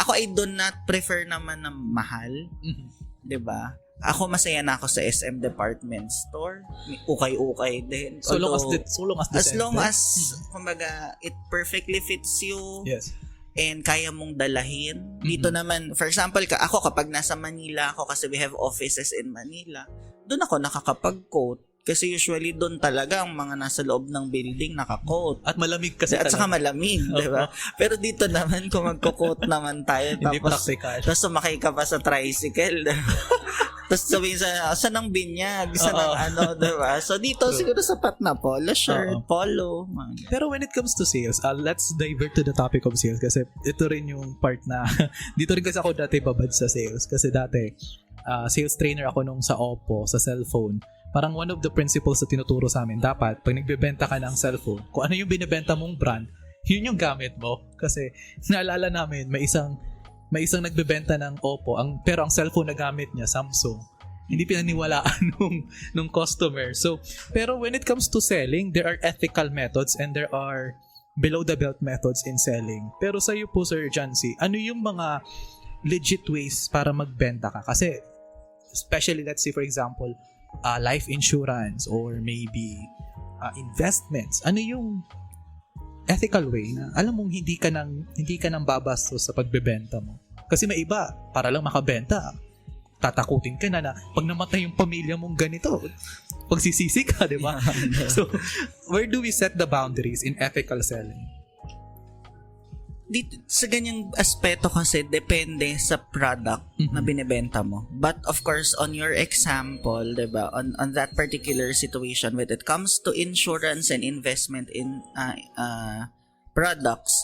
Ako, I do not prefer naman na mahal. Diba? Ako masaya na ako sa SM department store. Ukay-ukay din. So long as kumbaga it perfectly fits you. Yes. And kaya mong dalahin. Dito naman, for example, ako kapag nasa Manila ako kasi we have offices in Manila, doon ako nakakapag-coat. Kasi usually doon talaga ang mga nasa loob ng building naka-coat. At malamig kasi At saka malamig, di ba? Pero dito naman, kung magko-coat naman tayo, hindi practical. Tapos sumakay ka pa sa tricycle, tapos sabihin saan ang binyag, saan ang di ba? So dito, siguro sapat na polo shirt, polo. Pero when it comes to sales, let's divert to the topic of sales kasi ito rin yung part na, dito rin kasi ako dati babad sa sales kasi dati, sales trainer ako nung sa Oppo, sa cellphone. Parang one of the principles na tinuturo sa amin, dapat pag nagbebenta ka ng cellphone, kung ano yung binibenta mong brand, yun yung gamit mo. Kasi naalala namin, may isang nagbebenta ng Oppo, pero ang cellphone na gamit niya, Samsung. Hindi pinaniwalaan nung customer. So, pero when it comes to selling, there are ethical methods and there are below-the-belt methods in selling. Pero sa iyo po, Sir Jancy, ano yung mga legit ways para magbenta ka? Kasi, especially, let's say, for example, life insurance or maybe investments. Ano yung ethical way na alam mong hindi ka nang babastos sa pagbebenta mo? Kasi may iba, para lang makabenta, tatakutin ka na pag namatay yung pamilya mong ganito, pagsisisi ka, di ba? So, where do we set the boundaries in ethical selling? Sa ganyang aspeto kasi depende sa product na binebenta mo. But of course, on your example, diba, on that particular situation when it comes to insurance and investment in products,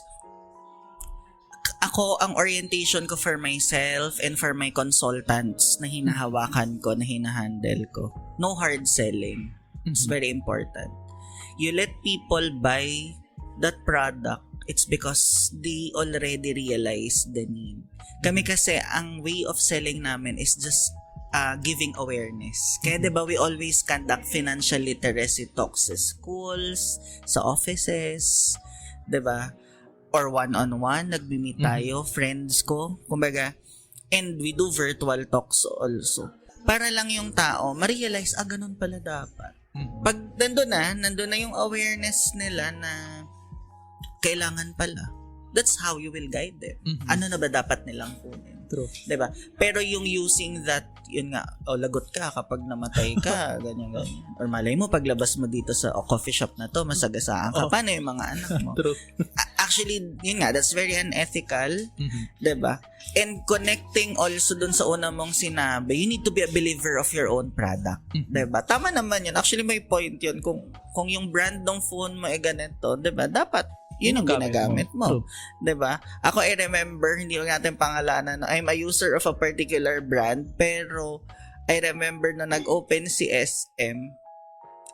ako, ang orientation ko for myself and for my consultants na hinahawakan ko, na hinahandle ko, no hard selling. It's very important. You let people buy that product. It's because they already realize the need. Kami kasi, ang way of selling namin is just giving awareness. Kaya 'di ba we always conduct financial literacy talks sa schools, sa offices, 'di ba? Or one-on-one, nagbi-meet tayo, friends ko, kumbaga, and we do virtual talks also. Para lang yung tao ma-realize, ganun pala dapat. Pag nandun na yung awareness nila na kailangan pala. That's how you will guide them. Ano na ba dapat nilang kunin? True. Diba? Pero yung using that, yun nga, lagot ka kapag namatay ka, ganyan. Or malay mo, paglabas mo dito sa coffee shop na to, masagasaan ka. Paano yung mga anak mo? True. Actually, yun nga, that's very unethical. Diba? And connecting also dun sa una mong sinabi, you need to be a believer of your own product. Diba? Tama naman yun. Actually, may point yun. Kung yung brand ng phone mo ay ganito, diba? Dapat yun ang ginagamit mo. Diba? Ako, I remember, hindi ko natin pangalanan, I'm a user of a particular brand, pero I remember na nag-open si SM,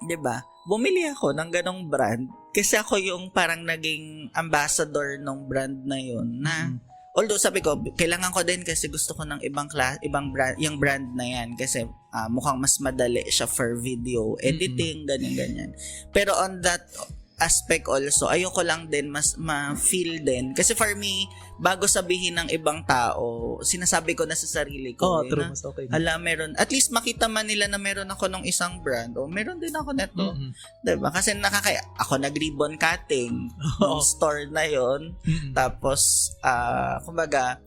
diba? Bumili ako ng ganong brand kasi ako yung parang naging ambassador ng brand na yun na although sabi ko, kailangan ko din kasi gusto ko ng ibang brand, yung brand na yan kasi mukhang mas madali siya for video editing, ganyan. Pero on that aspect also, ayoko lang din mas ma-feel din. Kasi for me, bago sabihin ng ibang tao, sinasabi ko na sa sarili ko. True. Mas okay. Meron. At least makita man nila na meron ako ng isang brand. Meron din ako neto. Diba? Kasi ako nag-ribbon cutting ng store na yon. Tapos, kumbaga,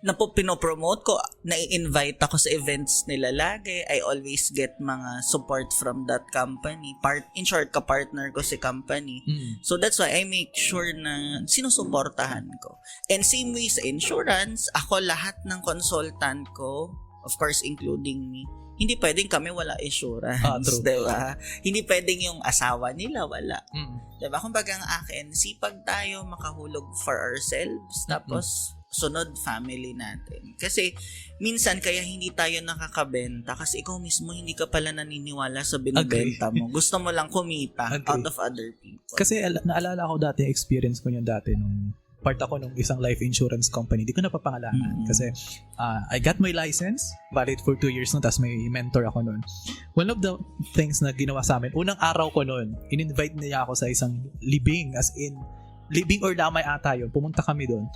pinopromote ko, nai-invite ako sa events nila lagi. I always get mga support from that company. In short, ka-partner ko si company. So that's why I make sure na sinusuportahan ko. And same way sa insurance, ako lahat ng consultant ko, of course including me, hindi pwedeng kami wala insurance. Diba? Hindi pwedeng yung asawa nila wala. Diba? Kumbaga ang akin, sipag tayo makahulog for ourselves. Tapos, sunod family natin. Kasi minsan kaya hindi tayo nakakabenta kasi ikaw mismo hindi ka pala naniniwala sa binibenta mo. Gusto mo lang kumita out of other people. Kasi naalala ko dati, experience ko yun dati nung part ako nung isang life insurance company. Hindi ko napapangalanan kasi I got my license, valid for 2 years nun, tapos may mentor ako nun. One of the things na ginawa sa amin, unang araw ko nun, in-invite niya ako sa isang libing, as in, libing or damay ata yun. Pumunta kami doon.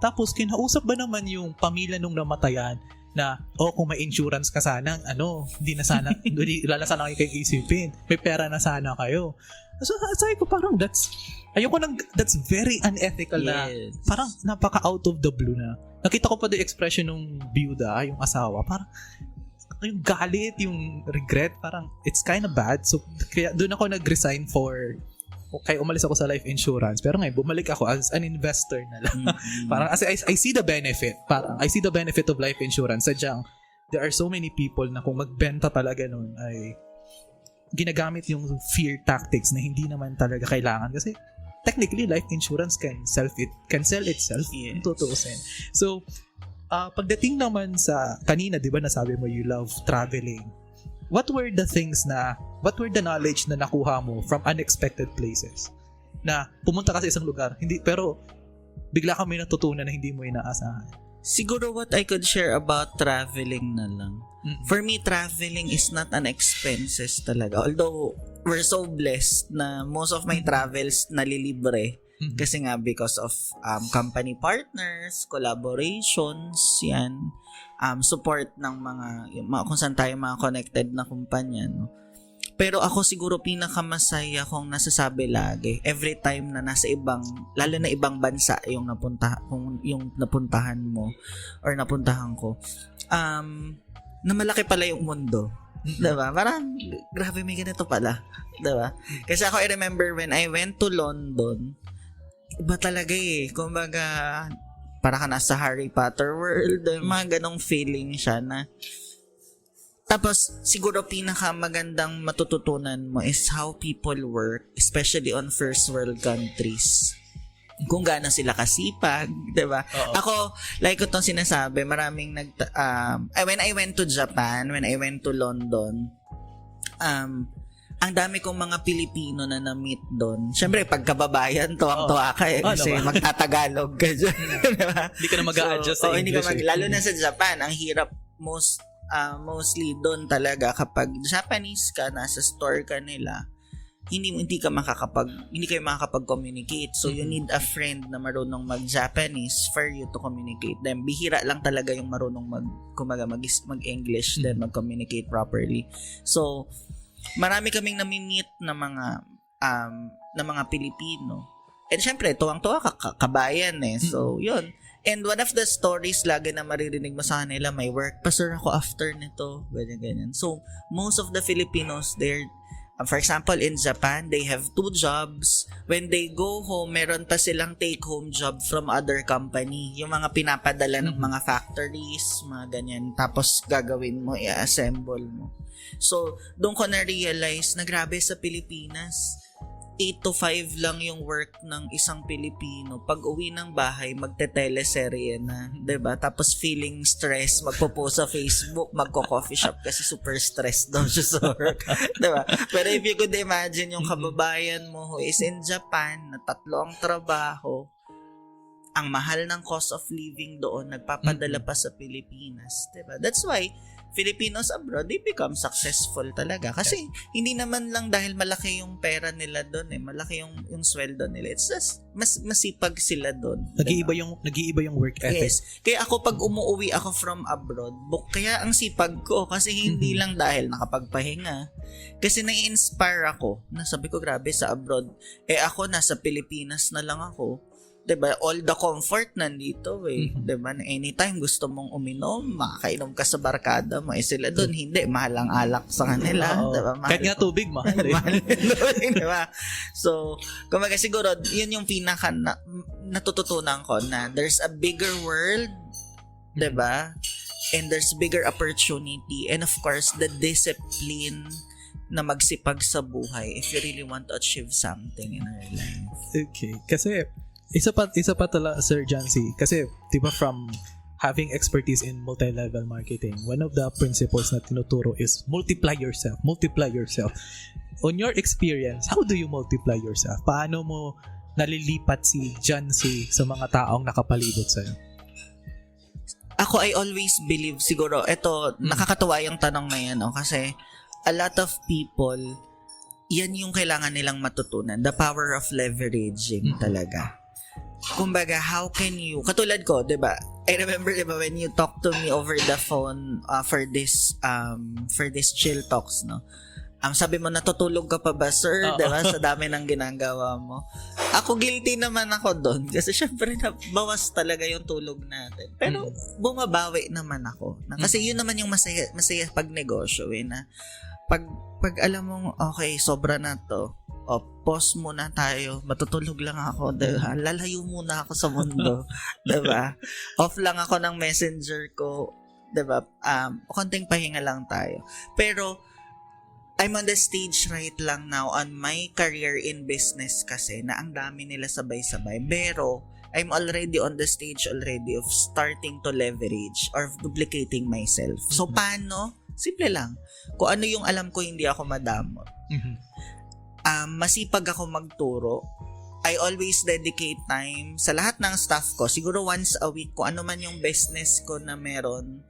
Tapos, kinausap ba naman yung pamilya nung namatayan na, kung may insurance ka sana, hindi na sana, lala sana kayo kayong isipin. May pera na sana kayo. So, sabi ko, parang that's very unethical na, parang napaka out of the blue na. Nakita ko pa yung expression ng byuda, yung asawa, parang, yung galit, yung regret, parang, it's kind of bad. So, kaya doon ako nag-resign kaya umalis ako sa life insurance. Pero ngayon, bumalik ako as an investor na lang. Parang, I see the benefit. Parang, I see the benefit of life insurance. Sadyang, there are so many people na kung magbenta talaga nun, ay ginagamit yung fear tactics na hindi naman talaga kailangan. Kasi, technically, life insurance can sell itself. Yes. Tutuusin. So, pagdating naman sa, kanina, di ba, nasabi mo, you love traveling. What were the knowledge na nakuha mo from unexpected places? Na pumunta ka sa isang lugar, pero bigla kami natutunan na hindi mo inaasahan. Siguro what I could share about traveling na lang. For me, traveling is not an expenses talaga. Although, we're so blessed na most of my travels nalilibre. Kasi nga, because of company partners, collaborations, yan. Support ng mga kung saan tayo mga connected na kumpanya, no? Pero ako siguro pinakamasaya kung nasasabi lagi every time na nasa lalo na ibang bansa yung napuntahan mo or napuntahan ko, na malaki pala yung mundo. Diba? Parang grabe, may ganito pala. Diba? Kasi ako, I remember when I went to London, iba talaga kumbaga para ka nasa Harry Potter world, mga ganong feeling siya na. Tapos, siguro pinakamagandang matututunan mo is how people work, especially on first world countries. Kung gaano sila kasipag, diba? Ako, like ko itong sinasabi, maraming when I went to Japan, when I went to London, ang dami kong mga Pilipino na na-meet doon. Siyempre, pagkababayan, tuwang-tuwa ka kasi magtatagalog ka dyan. Diba? Hindi ka na mag-a-adjust sa English. English. Lalo na sa Japan, ang hirap mostly doon talaga kapag Japanese ka, nasa store ka nila, hindi kayo makakapag-communicate. So you need a friend na marunong mag-Japanese for you to communicate. Then bihira lang talaga yung marunong mag-English then mag-communicate properly. So marami kaming nami-meet na mga Pilipino. And syempre, tuwang-tuwa kabayan eh. So yun. And one of the stories lagi na maririnig mo sa kanila, may work pa sir ako after nito, ganyan. So most of the Filipinos, for example, in Japan, they have 2 jobs. When they go home, meron pa silang take-home job from other company. Yung mga pinapadala ng mga factories, mga ganyan. Tapos gagawin mo, i-assemble mo. So, doon ko na-realize na grabe sa Pilipinas, 8 to 5 lang yung work ng isang Pilipino. Pag uwi ng bahay, magte-teleserye na, 'di ba? Tapos feeling stress, magpo-post sa Facebook, magko-coffee shop kasi super stressed daw siya sa work, 'di ba? Pero if you could imagine yung kababayan mo who is in Japan, na 3 ang trabaho, ang mahal ng cost of living doon, nagpapadala pa sa Pilipinas, 'di ba? That's why Filipinos abroad, they become successful talaga. Kasi hindi naman lang dahil malaki yung pera nila doon malaki yung sweldo nila. It's just mas masipag sila doon. Nag-iiba yung work ethic. Yes. Kaya ako pag umuwi ako from abroad, kaya ang sipag ko kasi hindi lang dahil nakapagpahinga. Kasi nai-inspire ako. Sabi ko grabe sa abroad. Ako nasa Pilipinas na lang ako. 'Di ba? All the comfort nandito 'di ba? Anytime gusto mong uminom, makakainom ka sa barkada mo. Sila doon hindi, mahal ang alak sa kanila, 'di ba? Kahit nga tubig mahal. Mahal, 'di ba? So, kumbaga siguro 'yun yung pinaka natututunan ko na there's a bigger world, 'di ba? And there's bigger opportunity and of course the discipline na magsipag sa buhay if you really want to achieve something in our life. Okay, kasi isa pa tala Sir Jancy, kasi diba from having expertise in multi-level marketing, one of the principles na tinuturo is multiply yourself. On your experience, how do you multiply yourself? Paano mo nalilipat si Jancy sa mga taong nakapalibot sa'yo? Ako, I always believe, siguro, nakakatuwa yung tanong na yan, kasi a lot of people, yan yung kailangan nilang matutunan. The power of leveraging talaga. Kumbaga, how can you, katulad ko, 'di ba? I remember, 'di ba, when you talk to me over the phone for this chill talks, no? Sabi mo, natutulog ka pa ba, sir? 'Di ba? Sa dami ng ginagawa mo. Ako, guilty naman ako doon kasi syempre bawas talaga yung tulog natin. Pero bumabawi naman ako. Kasi yun naman yung masaya pag negosyo na pag alam mong okay, sobra na to. Pause muna tayo. Matutulog lang ako. Diba? Lalayo muna ako sa mundo. Diba? Off lang ako ng messenger ko. Diba? Konting pahinga lang tayo. Pero, I'm on the stage right lang now on my career in business kasi na ang dami nila sabay-sabay. Pero, I'm already on the stage already of starting to leverage or duplicating myself. So, paano? Simple lang. Kung ano yung alam ko, hindi ako madamot. Masipag ako magturo. I always dedicate time sa lahat ng staff ko. Siguro once a week, kung ano man yung business ko na meron,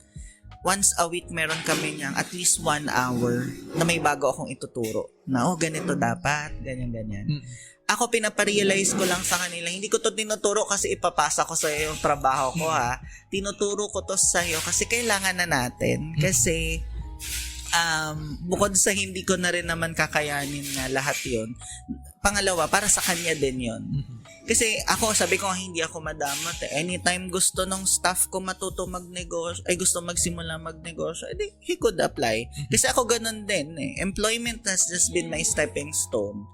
once a week meron kami niyang at least 1 hour na may bago akong ituturo. Na, ganito dapat, ganyan. Ako, pinaparealize ko lang sa kanila. Hindi ko to tinuturo kasi ipapasa ko sa iyo yung trabaho ko, ha. Tinuturo ko to sa iyo kasi kailangan na natin. Kasi, bukod sa hindi ko na rin naman kakayanin na lahat yon, pangalawa, para sa kanya din yon. Kasi ako, sabi ko, hindi ako madamot. Anytime gusto ng staff ko matuto magnegosyo, gusto magsimula magnegosyo, he could apply. Kasi ako ganun din. Employment has just been my stepping stone.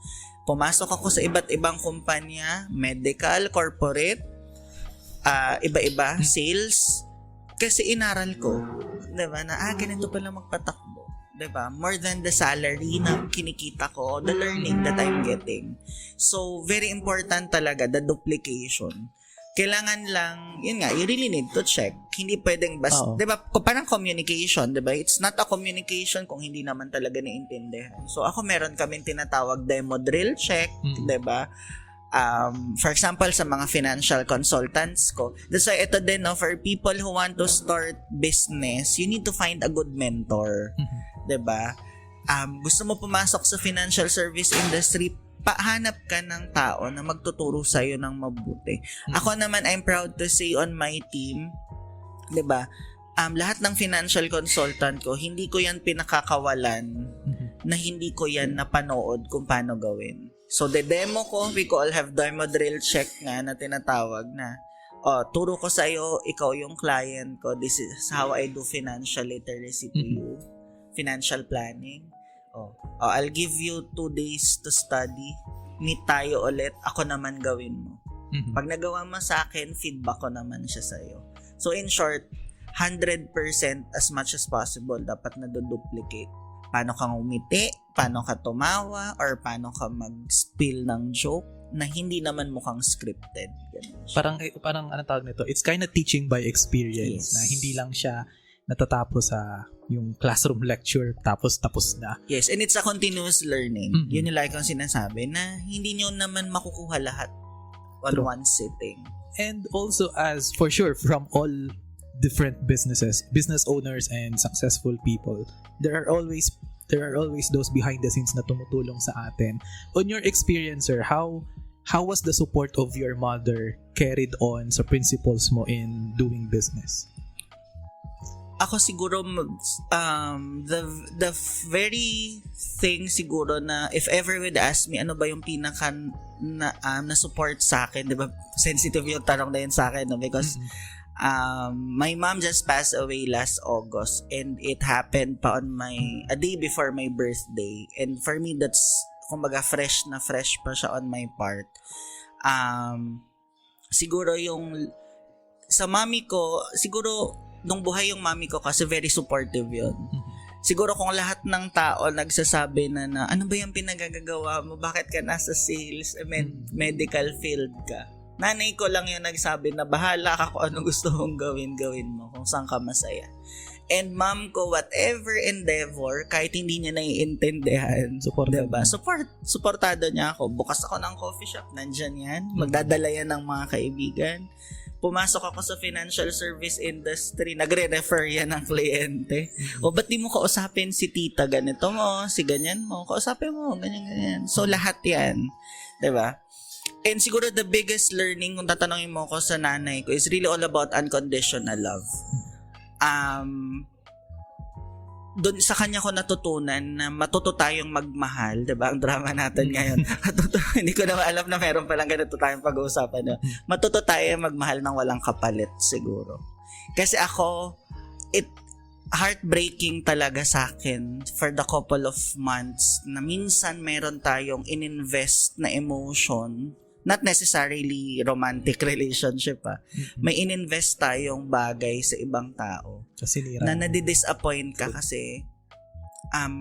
Pumasok ako sa iba't ibang kumpanya, medical, corporate, iba-iba, sales. Kasi inaral ko, diba, na ganito pala magpatakbo. Diba? More than the salary na kinikita ko, the learning that I'm getting. So, very important talaga, the duplication. Kailangan lang, yun nga, you really need to check. Hindi pwedeng diba, parang communication, diba? It's not a communication kung hindi naman talaga naiintindihan. So, ako meron kaming tinatawag demo drill check, diba? For example, sa mga financial consultants ko. That's why ito din, no, for people who want to start business, you need to find a good mentor. 'Di ba? Gusto mo pumasok sa financial service industry, pahanap ka ng tao na magtuturo sa'yo ng mabuti. Ako naman, I'm proud to say on my team, 'di ba? Lahat ng financial consultant ko, hindi ko yan pinakakawalan na hindi ko yan napanood kung paano gawin. So, the demo ko, we all have demo drill check nga na tinatawag na, turo ko sa'yo, ikaw yung client ko, this is how I do financial literacy to you, financial planning. I'll give you 2 days to study, meet tayo ulit, ako naman gawin mo. Pag nagawa mo sa akin, feedback ko naman siya sa'yo. So, in short, 100% as much as possible dapat na-duplicate. Paano kang umiti, paano ka tumawa, or paano ka mag-spill ng joke na hindi naman mukhang scripted. Ganun siya. Parang ano tawag nito? It's kind of teaching by experience, Yes. na hindi lang siya natatapos sa yung classroom lecture tapos na. Yes, and it's a continuous learning. Yun yung like kong sinasabi na hindi nyo naman makukuha lahat on one sitting. And also, as for sure, from all different business owners and successful people, there are always those behind the scenes na tumutulong sa atin. On your experience, sir, how was the support of your mother carried on sa principles mo in doing business? Ako siguro the very thing siguro na if ever would ask me ano ba yung pinaka na support sa akin, 'di ba? Sensitive yung tanong na yun sa akin, no? Because my mom just passed away last August, and it happened pa on a day before my birthday. And for me, that's kumbaga fresh pa siya on my part. Siguro yung sa mami ko, siguro nung buhay yung mami ko kasi very supportive yun. Siguro kung lahat ng tao nagsasabi na ano ba yung pinagagagawa mo? Bakit ka nasa sales, medical field ka? Nanay ko lang yung nagsabi na bahala ka kung ano gusto mong gawin mo, kung saan ka masaya. And mom ko, whatever endeavor, kahit hindi niya naiintindihan, diba? Supportado niya ako. Bukas ako ng coffee shop, nandyan yan. Magdadala yan ng mga kaibigan. Pumasok ako sa financial service industry, nagre-refer yan ng kliyente. O ba't di mo kausapin si tita ganito mo, si ganyan mo, kausapin mo, ganyan. So lahat yan, diba? And siguro the biggest learning kung tatanungin mo ko sa nanay ko is really all about unconditional love. Doon sa kanya ko natutunan na matuto tayong magmahal, 'di ba? Ang drama natin ngayon. Hindi ko na alam na meron pa lang ganito tayong pag-uusapan. No? Matuto tayong magmahal ng walang kapalit siguro. Kasi ako, heartbreaking talaga sa akin for the couple of months na minsan meron tayong ininvest na emotion, not necessarily romantic relationship may ininvest tayong bagay sa ibang tao na nadi-disappoint ka kasi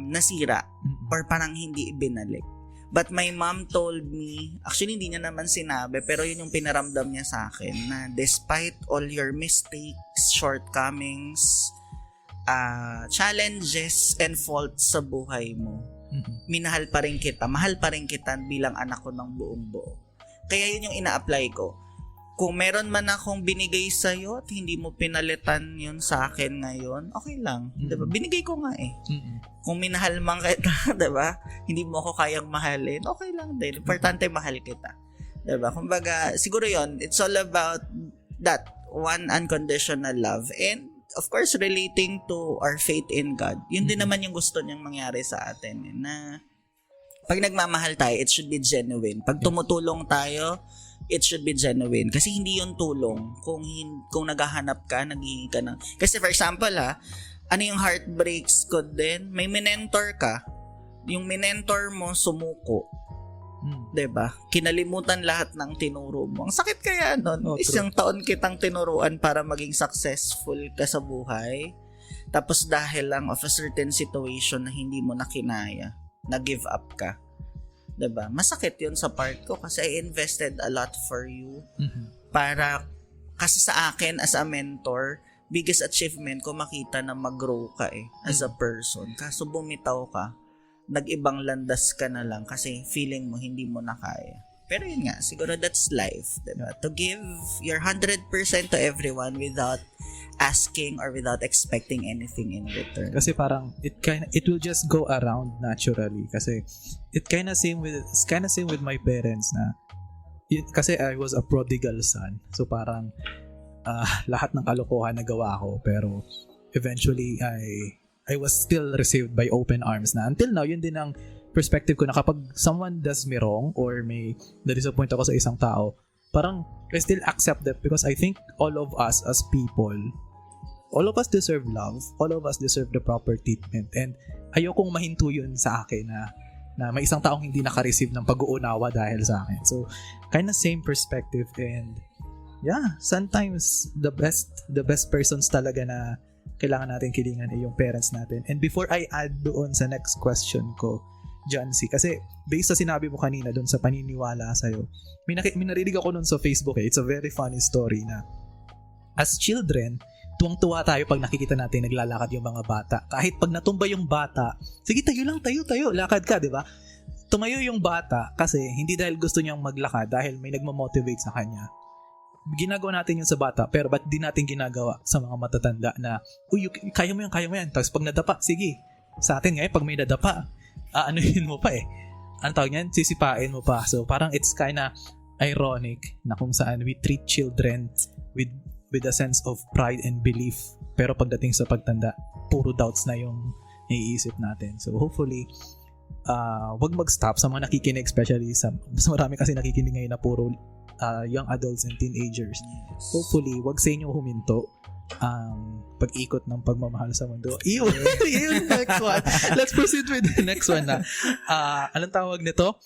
nasira or parang hindi ibinalik. But my mom told me, actually hindi niya naman sinabi, pero yun yung pinaramdam niya sa akin, na despite all your mistakes, shortcomings, challenges and faults sa buhay mo, minahal pa rin kita, mahal pa rin kita bilang anak ko ng buong buo. Kaya yun yung ina-apply ko. Kung meron man akong binigay sa'yo at hindi mo pinalitan yun sa akin ngayon, okay lang. Diba? Binigay ko nga eh. Kung minahal man kita, diba? Hindi mo ako kayang mahalin, okay lang din. Importante mahal kita. Diba? Kumbaga, siguro yun, it's all about that one unconditional love. And of course, relating to our faith in God. Yun din naman yung gusto niyang mangyari sa atin. Na pag nagmamahal tayo, it should be genuine. Pag tumutulong tayo, it should be genuine. Kasi hindi yun tulong. Kung naghahanap ka, naghihingi ka ng... Kasi for example ano yung heartbreaks ko din? May minentor ka. Yung minentor mo, sumuko. Diba? Kinalimutan lahat ng tinuro mo. Ang sakit kaya nun. Isang taon kitang tinuruan para maging successful ka sa buhay. Tapos dahil lang of a certain situation na hindi mo na kinaya, na-give up ka. Diba? Masakit yun sa part ko kasi I invested a lot for you. Para, kasi sa akin as a mentor, biggest achievement ko makita na mag-grow ka as a person. Kaso bumitaw ka, nag-ibang landas ka na lang kasi feeling mo hindi mo na kaya. Pero yun nga, siguro that's life, diba? To give your 100% to everyone without asking or without expecting anything in return. Kasi parang it will just go around naturally kasi it's kind of same with my parents na kasi I was a prodigal son. So parang lahat ng kalokohan na gawa ko pero eventually I was still received by open arms na until now yun din ang perspective ko na kapag someone does me wrong or may na-disappoint ako sa isang tao, parang I still accept that because I think all of us as people, all of us deserve love, all of us deserve the proper treatment, and ayokong mahinto yun sa akin na may isang taong hindi naka-receive ng pag-uunawa dahil sa akin. So, kind of same perspective, and yeah, sometimes the best persons talaga na kailangan natin kilingan ay yung parents natin. And before I add doon sa next question ko, Jancy, kasi based sa sinabi mo kanina doon sa paniniwala sa'yo, may narinig ako noon sa Facebook It's a very funny story na as children, tuwang-tuwa tayo pag nakikita natin naglalakad yung mga bata. Kahit pag natumba yung bata, sige tayo lang, tayo, lakad ka, di ba? Tumayo yung bata kasi hindi dahil gusto niyang maglakad, dahil may nagmamotivate sa kanya. Ginagawa natin yun sa bata, pero ba't di natin ginagawa sa mga matatanda na, uy, kaya mo yan. Tapos pag nadapa, sige. Sa atin ngayon, pag may nadapa, anuhin mo pa Ang tawag niyan, sisipain mo pa. So parang it's kinda ironic na kung saan we treat children with a sense of pride and belief, pero pagdating sa pagtanda, puro doubts na yung naiisip natin. So hopefully, wag mag-stop sa mga nakikinig, especially sa marami kasi nakikinig ngayon na puro young adults and teenagers. Hopefully, wag sa inyo huminto ang pag-ikot ng pagmamahal sa mundo. Yun, next one. Let's proceed with the next one na. Anong tawag nito?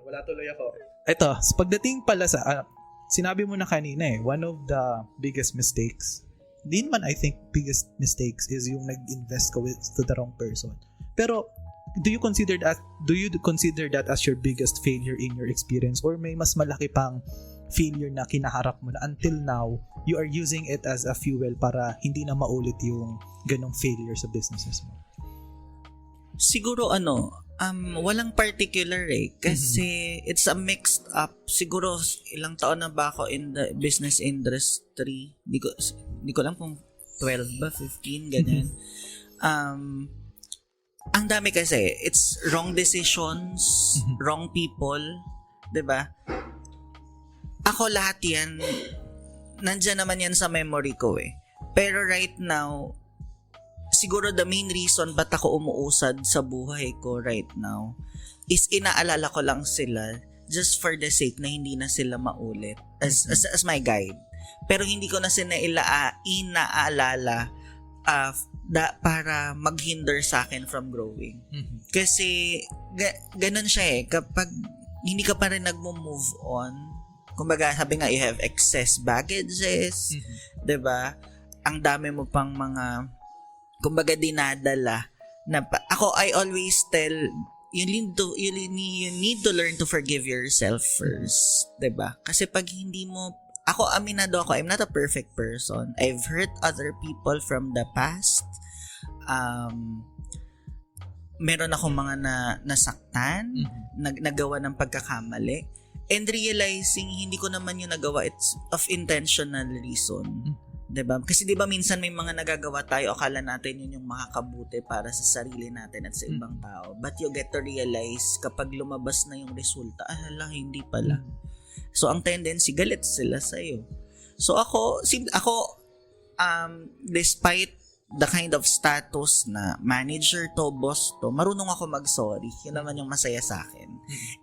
Wala tuloy ako. Ito, pagdating pala sa, sinabi mo na kanina one of the biggest mistakes, din man I think biggest mistakes is yung nag-invest ka to the wrong person. Pero, do you consider that as your biggest failure in your experience, or may mas malaki pang failure na kinaharap mo na until now you are using it as a fuel para hindi na maulit yung ganong failure sa businesses mo? Siguro walang particular kasi it's a mixed up. Siguro ilang taon na ba ako in the business industry? Di ko lang kung 12 ba, 15, ganyan. Ang dami kasi, it's wrong decisions, wrong people, 'di ba? Ako lahat yan, nandyan naman yan sa memory ko Pero right now, siguro the main reason ba't ako umuusad sa buhay ko right now is inaalala ko lang sila just for the sake na hindi na sila maulit as my guide. Pero hindi ko na sila inaalala para maghinder sa akin from growing. Kasi ganun siya kapag hindi ka pa rin nagmo-move on, kumbaga, sabi nga, you have excess baggages, 'di ba? Ang dami mo pang mga, kumbaga, dinadala na I always tell, you need to learn to forgive yourself first, 'di ba? Kasi pag hindi mo, aminado ako, I'm not a perfect person. I've hurt other people from the past. Meron akong mga nasaktan, nagawa ng pagkakamali. And realizing hindi ko naman yung nagawa, it's of intentional reason. 'Di ba? Kasi 'di ba minsan may mga nagagawa tayo, akala natin yun yung makakabuti para sa sarili natin at sa ibang tao. But you get to realize kapag lumabas na yung resulta, hindi pala. So ang tendency, galit sila sa iyo. So ako despite the kind of status na manager to, boss to, marunong ako mag-sorry. Yun naman yung masaya sa akin.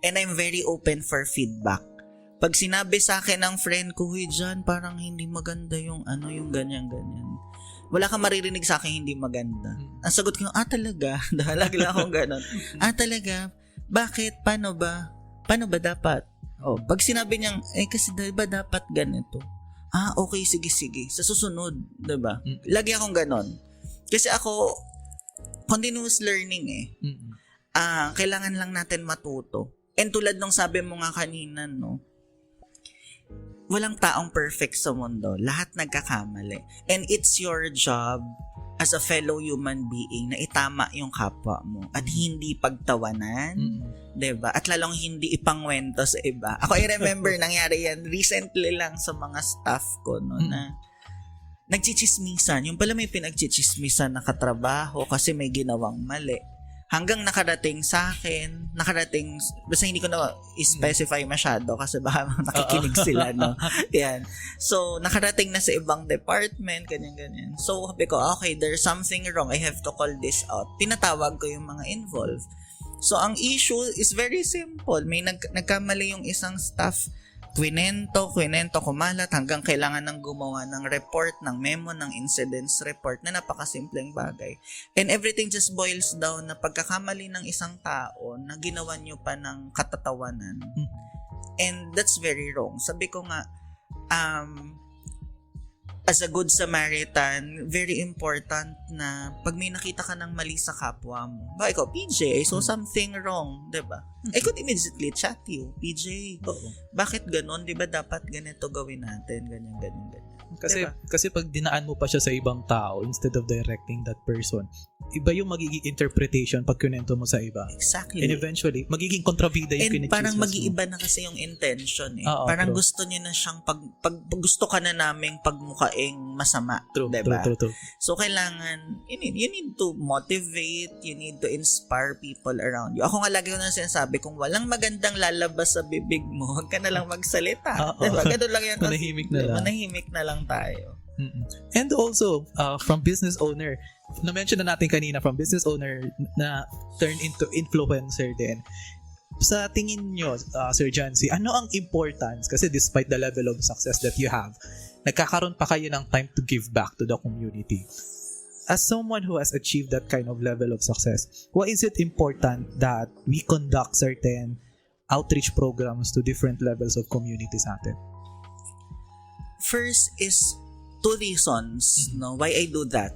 And I'm very open for feedback. Pag sinabi sa akin ng friend ko, huy, John, parang hindi maganda yung yung ganyan-ganyan. Wala kang maririnig sa akin hindi maganda. Ang sagot ko, talaga? Lagi lang akong ganon. Talaga? Bakit? Paano ba dapat? Pag sinabi niyang, kasi diba dapat ganito? Okay, sige. Sa susunod, diba? Lagi akong ganon. Kasi ako, continuous learning kailangan lang natin matuto. And tulad nung sabi mo nga kanina, no? Walang taong perfect sa mundo. Lahat nagkakamali. And it's your job as a fellow human being na itama yung kapwa mo at hindi pagtawanan, 'di ba? At lalong hindi ipangwento sa iba. Ako I remember nangyari yan recently lang sa mga staff ko no na nagchichismisan. Yung pala may pinagchichismisan na katrabaho kasi may ginawang mali. Hanggang nakarating sa akin, basta hindi ko na i-specify masyado kasi baka nakikinig sila, no? Yan. So, nakarating na sa ibang department, ganyan. So, sabi ko, okay, there's something wrong. I have to call this out. Tinatawag ko yung mga involved. So, ang issue is very simple. May nagkamali yung isang staff. Kwinento, kumalat hanggang kailangan ng gumawa ng report, ng memo, ng incidents report na napakasimpleng bagay. And everything just boils down na pagkakamali ng isang tao na ginawa nyo pa ng katatawanan. And that's very wrong. Sabi ko nga, as a good Samaritan, very important na pag may nakita ka ng mali sa kapwa mo. Ba, ikaw, PJ, I saw something wrong, diba? I could immediately chat you, PJ. Bakit ganon? Diba dapat ganito gawin natin? Ganyan. Kasi pag dinaan mo pa siya sa ibang tao instead of directing that person, iba yung magiging interpretation pag kunento mo sa iba. Exactly. And eventually, magiging kontrabida yung And parang kinichismis mo. mag-iiba na kasi yung intention eh. Oo, Parang true. gusto niyo na siyang pag gusto ka na naming pagmukaing masama. True. So, kailangan, you need to motivate, you need to inspire people around you. Ako nga lagi ko na sinasabi, kung walang magandang lalabas sa bibig mo, huwag ka na lang magsalita. Diba? Ganun lang yan. Manahimik na lang. Manahimik na lang tayo. And also, from business owner, na-mention na natin kanina, from business owner na turn into influencer din. Sa tingin nyo, Sir Jancy, ano ang importance? Kasi despite the level of success that you have, nagkakaroon pa kayo ng time to give back to the community. As someone who has achieved that kind of level of success, why is it important that we conduct certain outreach programs to different levels of communities natin? First is two reasons no why I do that.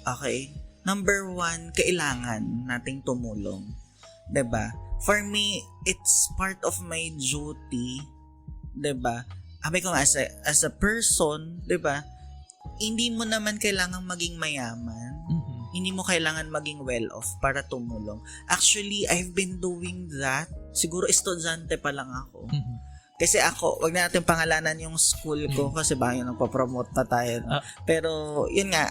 Okay? Number one, kailangan nating tumulong. 'Di ba? For me, it's part of my duty, 'di ba? Sabi ko nga, as a person, 'di ba? Hindi mo naman kailangang maging mayaman. Hindi mo kailangan maging well-off para tumulong. Actually, I've been doing that. Siguro estudyante pa lang ako. Kasi ako, wag na natin pangalanan yung school ko kasi baka yung nagpa-promote pa tayo. No? Pero, yun nga,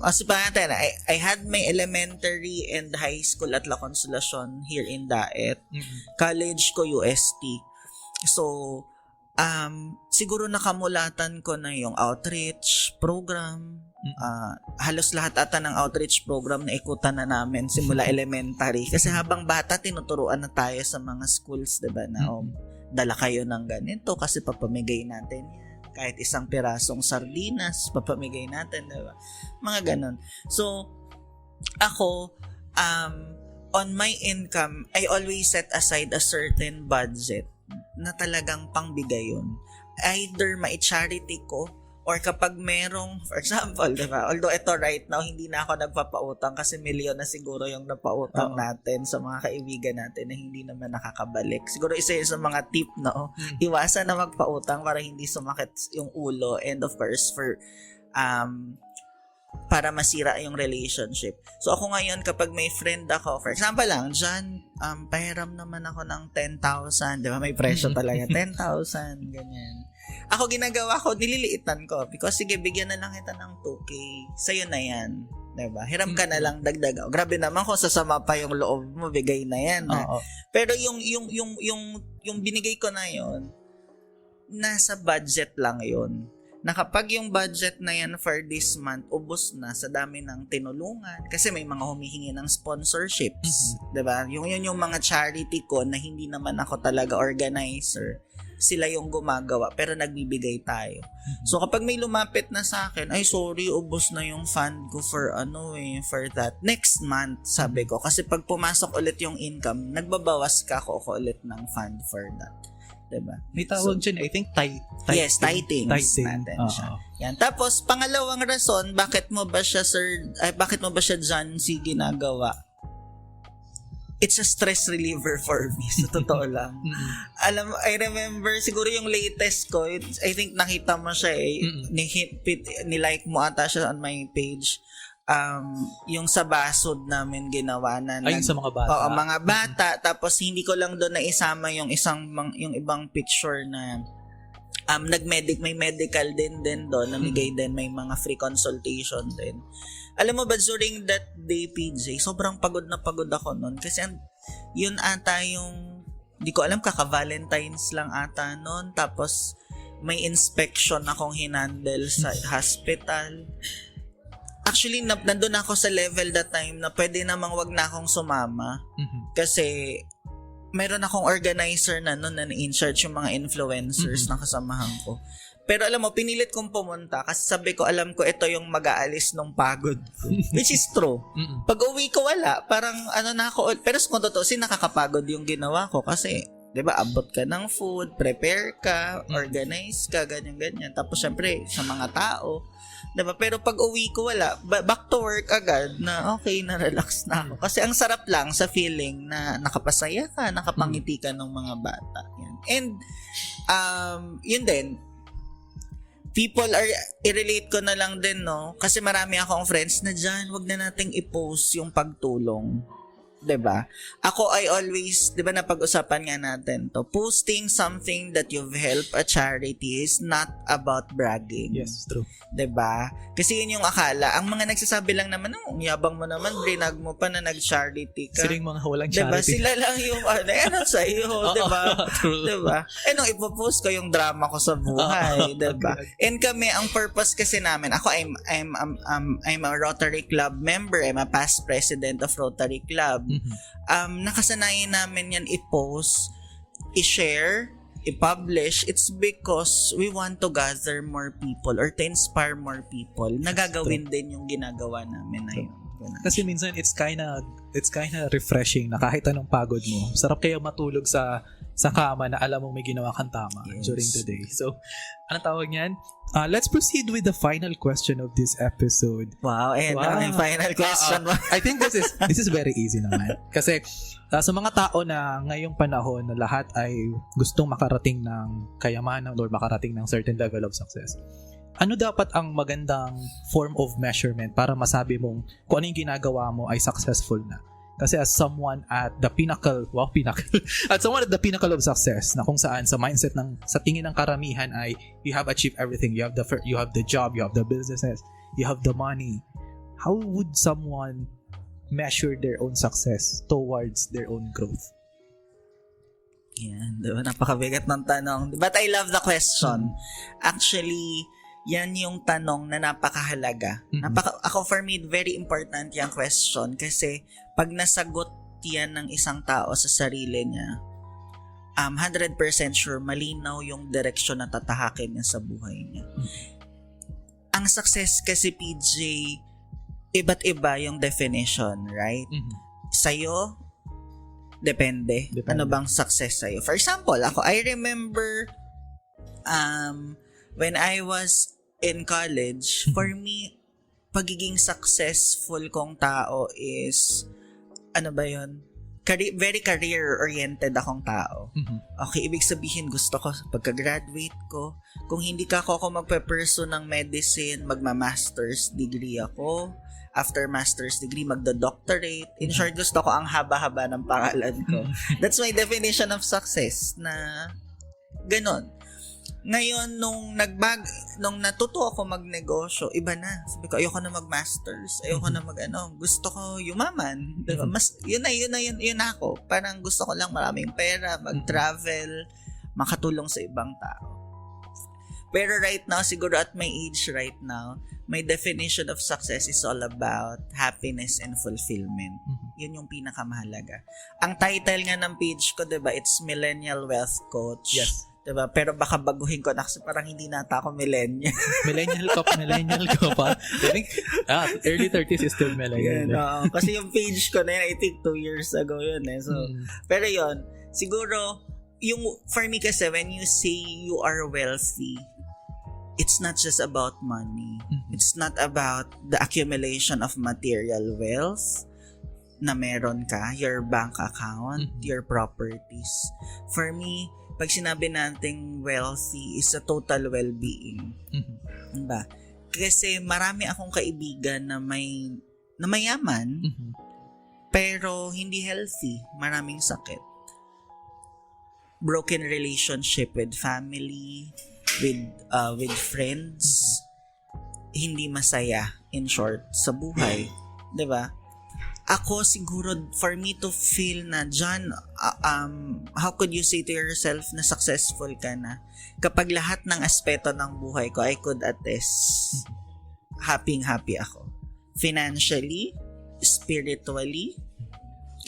as pa natin, I had my elementary and high school at La Consolacion here in Daet. College ko, UST. So, siguro nakamulatan ko na yung outreach program. Halos lahat ata ng outreach program na ikutan na namin simula elementary. Kasi habang bata, tinuturuan na tayo sa mga schools, diba, na dala kayo ng ganito kasi papamigay natin yan. Kahit isang pirasong sardinas, papamigay natin, diba? Mga ganon. So, ako, on my income, I always set aside a certain budget na talagang pangbigay yun. Either mai-charity ko or kapag merong, for example, diba? Although ito right now, hindi na ako nagpapautang kasi milyon na siguro yung napautang natin sa mga kaibigan natin na hindi naman nakakabalik. Siguro isa yun sa mga tip, no? Iwasan na magpautang para hindi sumakit yung ulo and of course for para masira yung relationship. So ako ngayon kapag may friend ako, for example lang, John, pahiram naman ako ng 10,000, di ba? May presyo talaga, 10,000, ganyan. Ako ginagawa ko, nililiitan ko because sige, bigyan na lang kita ng 2K. Sa'yo na yan. Diba? Hiram ka na lang, dagdag. O, grabe naman kung sasama pa yung loob mo, bigay na yan. Pero yung binigay ko na yon, nasa budget lang yon. Na kapag yung budget na yan for this month, ubos na sa dami ng tinulungan. Kasi may mga humihingi ng sponsorships. Diba? Yung mga charity ko na hindi naman ako talaga organizer. Sila yung gumagawa pero nagbibigay tayo. So kapag may lumapit na sa akin, ay sorry, ubos na yung fund ko for for that. Next month, sabi ko. Kasi pag pumasok ulit yung income, nagbabawas ka ako ulit ng fund for that. Diba? May tawag dyan, I think, yes, tithings natin siya. Yan. Tapos, pangalawang rason, bakit mo ba siya, John C. ginagawa? It's a stress reliever for me. Sa totoo lang. Alam mo, I remember, siguro yung latest ko, I think nakita mo siya eh. Nilike mo ata siya on my page. yung sa basod namin ginawa na Ayun sa mga bata. Oo, mga bata. Tapos hindi ko lang doon naisama yung yung ibang picture na may medical din doon, namigay din, may mga free consultation din. Alam mo ba, during that day, PJ, sobrang pagod na pagod ako noon kasi yun ata yung, di ko alam, kaka-Valentine's lang ata noon. Tapos may inspection akong hinandle sa hospital. Actually, nandun ako sa level that time na pwede namang wag na akong sumama. Kasi meron akong organizer na noon na in-charge yung mga influencers na kasamahan ko. Pero alam mo, pinilit kong pumunta kasi sabi ko, alam ko ito yung mag-aalis ng pagod ko. Which is true. Pag uwi ko, wala. Parang na ako. Pero kung totoo, nakakapagod yung ginawa ko kasi, di ba, abot ka ng food, prepare ka, organize ka, ganyan-ganyan. Tapos syempre, sa mga tao, diba? Pero pag uwi ko, wala. Back to work agad na okay, na-relax na ako. Kasi ang sarap lang sa feeling na nakapasaya ka, nakapangiti ka ng mga bata. Yan. And, yun din, i-relate ko na lang din, no? Kasi marami akong friends na dyan, wag na nating i-post yung pagtulong. 'Di ba? Ako, I always, 'di ba, napag-usapan nga natin to, posting something that you've helped a charity is not about bragging. Yes, true. 'Di ba? Kasi yun yung akala. Ang mga nagsasabi lang naman, yabang mo naman, brinag mo pa na nag-charity ka. Sila yung mga walang 'Di ba? charity. Sila lang yung sa iyo, 'di ba? True. 'Di ba? Nung ipopost ko yung drama ko sa buhay, 'di ba? And kami, ang purpose kasi namin, ako I'm a Rotary Club member. I'm a past president of Rotary Club. Nakasanayan namin yan i-post, i-share, i-publish. It's because we want to gather more people or to inspire more people na gagawin din yung ginagawa namin na yun. Kasi minsan it's kinda refreshing na kahit anong pagod mo, sarap kaya matulog sa kama na alam mong may ginawa kang tama during the day. So, anong tawag niyan? Let's proceed with the final question of this episode. Wow, ang final question mo. I think this is very easy naman. Kasi sa mga tao na ngayong panahon na lahat ay gustong makarating ng kayamanan or makarating ng certain level of success, ano dapat ang magandang form of measurement para masabi mong kung ano yung ginagawa mo ay successful na? Kasi as someone at the pinnacle, at someone at the pinnacle of success, na kung saan sa mindset sa tingin ng karamihan ay you have achieved everything. You have the job, you have the businesses, you have the money. How would someone measure their own success towards their own growth? Yan, diba? Napakabigat ng tanong. But I love the question. Actually, yan yung tanong na napakahalaga. Ako, for me, very important yung question kasi pag nasagot yan ng isang tao sa sarili niya, 100% sure malinaw yung direksyon na tatahakin niya sa buhay niya. Ang success kasi, PJ, iba't iba yung definition, right? Sa'yo, depende. Ano bang success sa'yo? For example, I remember when I was in college, for me, pagiging successful kong tao is, ano ba yun? Very career-oriented akong tao. Okay, ibig sabihin, gusto ko pagka-graduate ko, kung hindi ako magpe-pursue ng medicine, magma-master's degree ako. After master's degree, magda-doctorate. In short, gusto ko ang haba-haba ng pangalan ko. That's my definition of success, na ganon. Ngayon, nung natuto ako magnegosyo, iba na. Sabi ko, ayoko na mag-masters. Ayoko na gusto ko yumaman. Diba? Yun na ako. Parang gusto ko lang maraming pera, mag-travel, makatulong sa ibang tao. Pero right now, siguro at my age right now, my definition of success is all about happiness and fulfillment. Yun yung pinakamahalaga. Ang title nga ng page ko, diba, it's Millennial Wealth Coach. Yes. Diba? Pero baka baguhin ko na kasi parang hindi nata ako millennial. millennial ka pa. I think early 30s is still millennial. Kasi yung page ko na yun, I think 2 years ago yun eh. So, pero yun, siguro, for me kasi, when you say you are wealthy, it's not just about money. It's not about the accumulation of material wealth na meron ka, your bank account, your properties. For me, pag sinabi nating wealthy is a total well-being. Diba? Kasi marami akong kaibigan na mayaman, pero hindi healthy. Maraming sakit. Broken relationship with family, with friends. Hindi masaya, in short, sa buhay. 'Di ba? Ako siguro, for me to feel na, John, how could you say to yourself na successful ka na? Kapag lahat ng aspeto ng buhay ko, I could attest, happy ako. Financially, spiritually,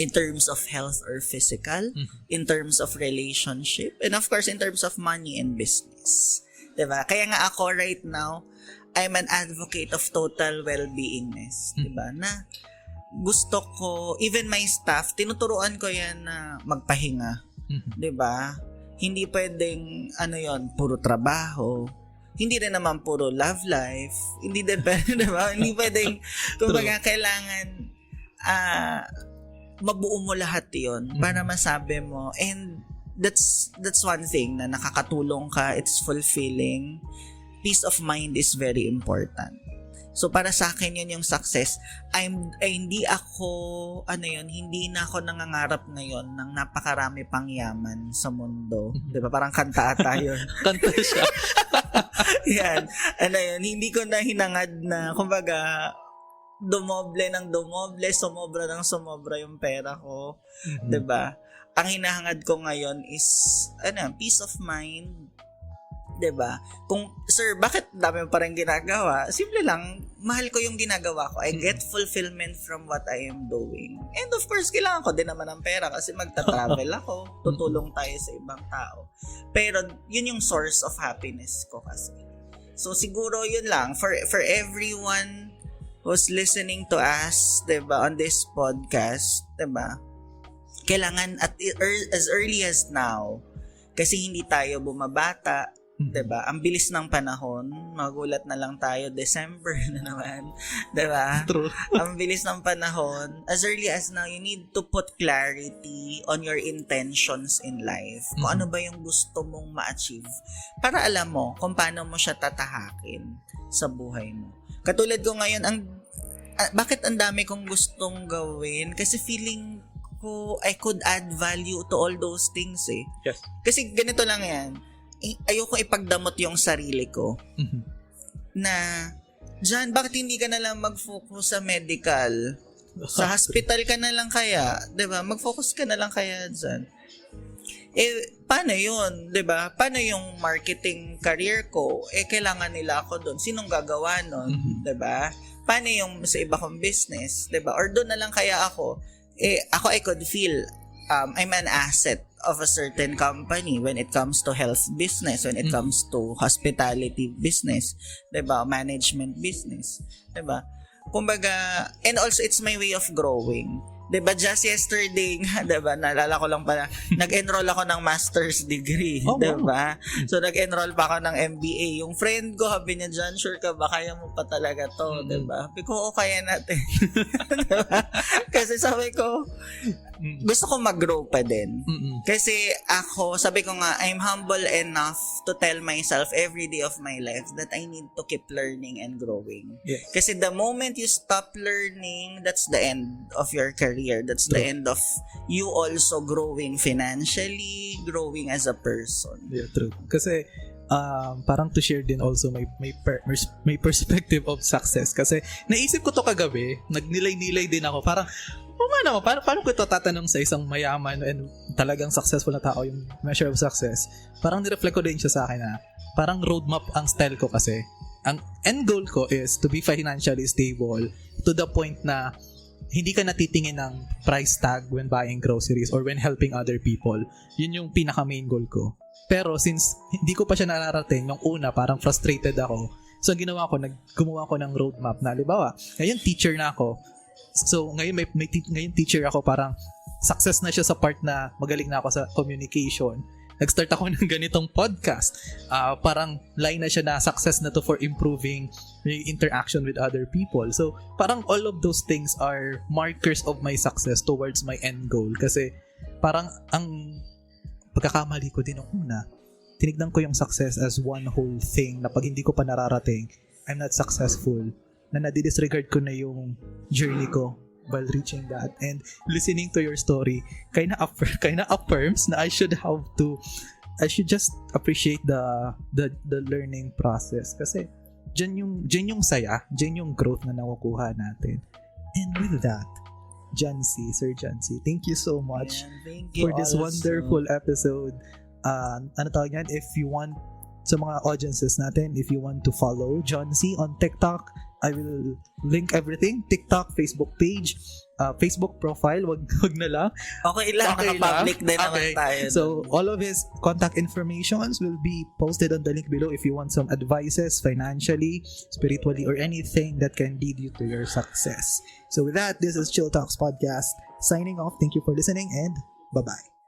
in terms of health or physical, in terms of relationship, and of course, in terms of money and business. Diba? Kaya nga ako right now, I'm an advocate of total well-beingness. Diba? Na gusto ko, even my staff, tinuturuan ko yan na magpahinga. 'Di ba? Hindi pwedeng puro trabaho. Hindi rin naman puro love life. Hindi din pwede, 'di ba? Hindi pwedeng kumbaga kailangan mabuo mo lahat 'yon para masabi mo, and that's one thing na nakakatulong ka, it's fulfilling. Peace of mind is very important. So para sa akin yun yung success. Hindi na ako nangangarap ngayon ng napakarami pang yaman sa mundo. 'Di ba? Parang kanta ata yun. Kanta siya. Yan. Hindi ko na hinangad na kumbaga dumoble ng dumoble, sumobra ng sumobra yung pera ko. 'Di ba? Ang hinahangad ko ngayon is peace of mind. 'Di ba? Kung sir, bakit dami mo pa rin ginagawa? Simple lang, mahal ko yung ginagawa ko. I get fulfillment from what I am doing. And of course, kailangan ko din naman ng pera kasi magta-travel ako, tutulong tayo sa ibang tao. Pero yun yung source of happiness ko kasi. So siguro yun lang for everyone who's listening to us, 'di ba, on this podcast, 'di ba? Kailangan as early as now, kasi hindi tayo bumabata. 'Di ba? Ang bilis ng panahon, magulat na lang tayo December na naman, 'di ba? True. Ang bilis ng panahon. As early as now, you need to put clarity on your intentions in life. Kung ano ba yung gusto mong ma-achieve para alam mo kung paano mo siya tatahakin sa buhay mo. Katulad ko ngayon, bakit ang dami kong gustong gawin? Kasi feeling ko I could add value to all those things eh. Yes. Kasi ganito lang yan. Ayoko ipagdamot yung sarili ko na, John, bakit hindi ka na lang mag-focus sa medical? Sa hospital ka na lang kaya, 'di ba? Mag-focus ka na lang kaya dyan. Paano yun? 'Di ba? Paano yung marketing career ko? Kailangan nila ako doon. Sinong gagawa nun? 'Di ba? Paano yung sa iba kong business? 'Di ba? Or doon na lang kaya ako? Ako I could feel I'm an asset of a certain company when it comes to health business, when it comes to hospitality business, 'di ba? Management business, 'di ba? Kumbaga, and also it's my way of growing. 'Di ba, just yesterday nga, 'di ba, naalala ko lang pala, nag-enroll ako ng master's degree, 'di ba? So nag-enroll pa ako ng MBA. Yung friend ko, sabi niya, John, sure ka ba kaya mo pa talaga 'to, 'di ba? Sabi ko, oo, kaya natin. Diba? Kasi sabi ko, gusto ko mag-grow pa din. Kasi ako, sabi ko nga, I'm humble enough to tell myself every day of my life that I need to keep learning and growing. Yes. Kasi the moment you stop learning, that's the end of your career. That's the end of you also growing financially, growing as a person. Yeah, true. Kasi parang to share din also my perspective of success. Kasi naisip ko to kagabi, nagnilay-nilay din ako. Parang, paano ko ito tatanong sa isang mayaman and talagang successful na tao yung measure of success? Parang nireflect ko din siya sa akin na parang roadmap ang style ko kasi. Ang end goal ko is to be financially stable to the point na hindi ka natitingin ng price tag when buying groceries or when helping other people. Yun yung pinaka main goal ko. Pero since hindi ko pa siya nararating, yung una parang frustrated ako. So ang ginawa ko, gumawa ko ng roadmap na halimbawa, ngayon teacher na ako. So ngayon ngayon teacher ako, parang success na siya sa part na magaling na ako sa communication. Nag-start ako ng ganitong podcast. Parang line na siya na success na to for improving yung interaction with other people. So parang all of those things are markers of my success towards my end goal. Kasi parang ang pagkakamali ko din nung una, tinignan ko yung success as one whole thing na pag hindi ko pa nararating, I'm not successful, na nadi-disregard ko na yung journey ko while reaching that. And listening to your story, kinda affirms na I should just appreciate the learning process. Kasi dyan yung saya, dyan yung growth na nakukuha natin. And with that, Sir Jancy, thank you so much Thank you for this also. wonderful episode. Ano tawag yan? If you want, sa mga audiences natin, if you want to follow John C on TikTok, I will link everything. TikTok, Facebook page, Facebook profile, wag na lang. Okay lang, naka-public din naman tayo. So, all of his contact informations will be posted on the link below if you want some advices financially, spiritually, or anything that can lead you to your success. So with that, this is Chill Talks Podcast signing off. Thank you for listening and bye-bye.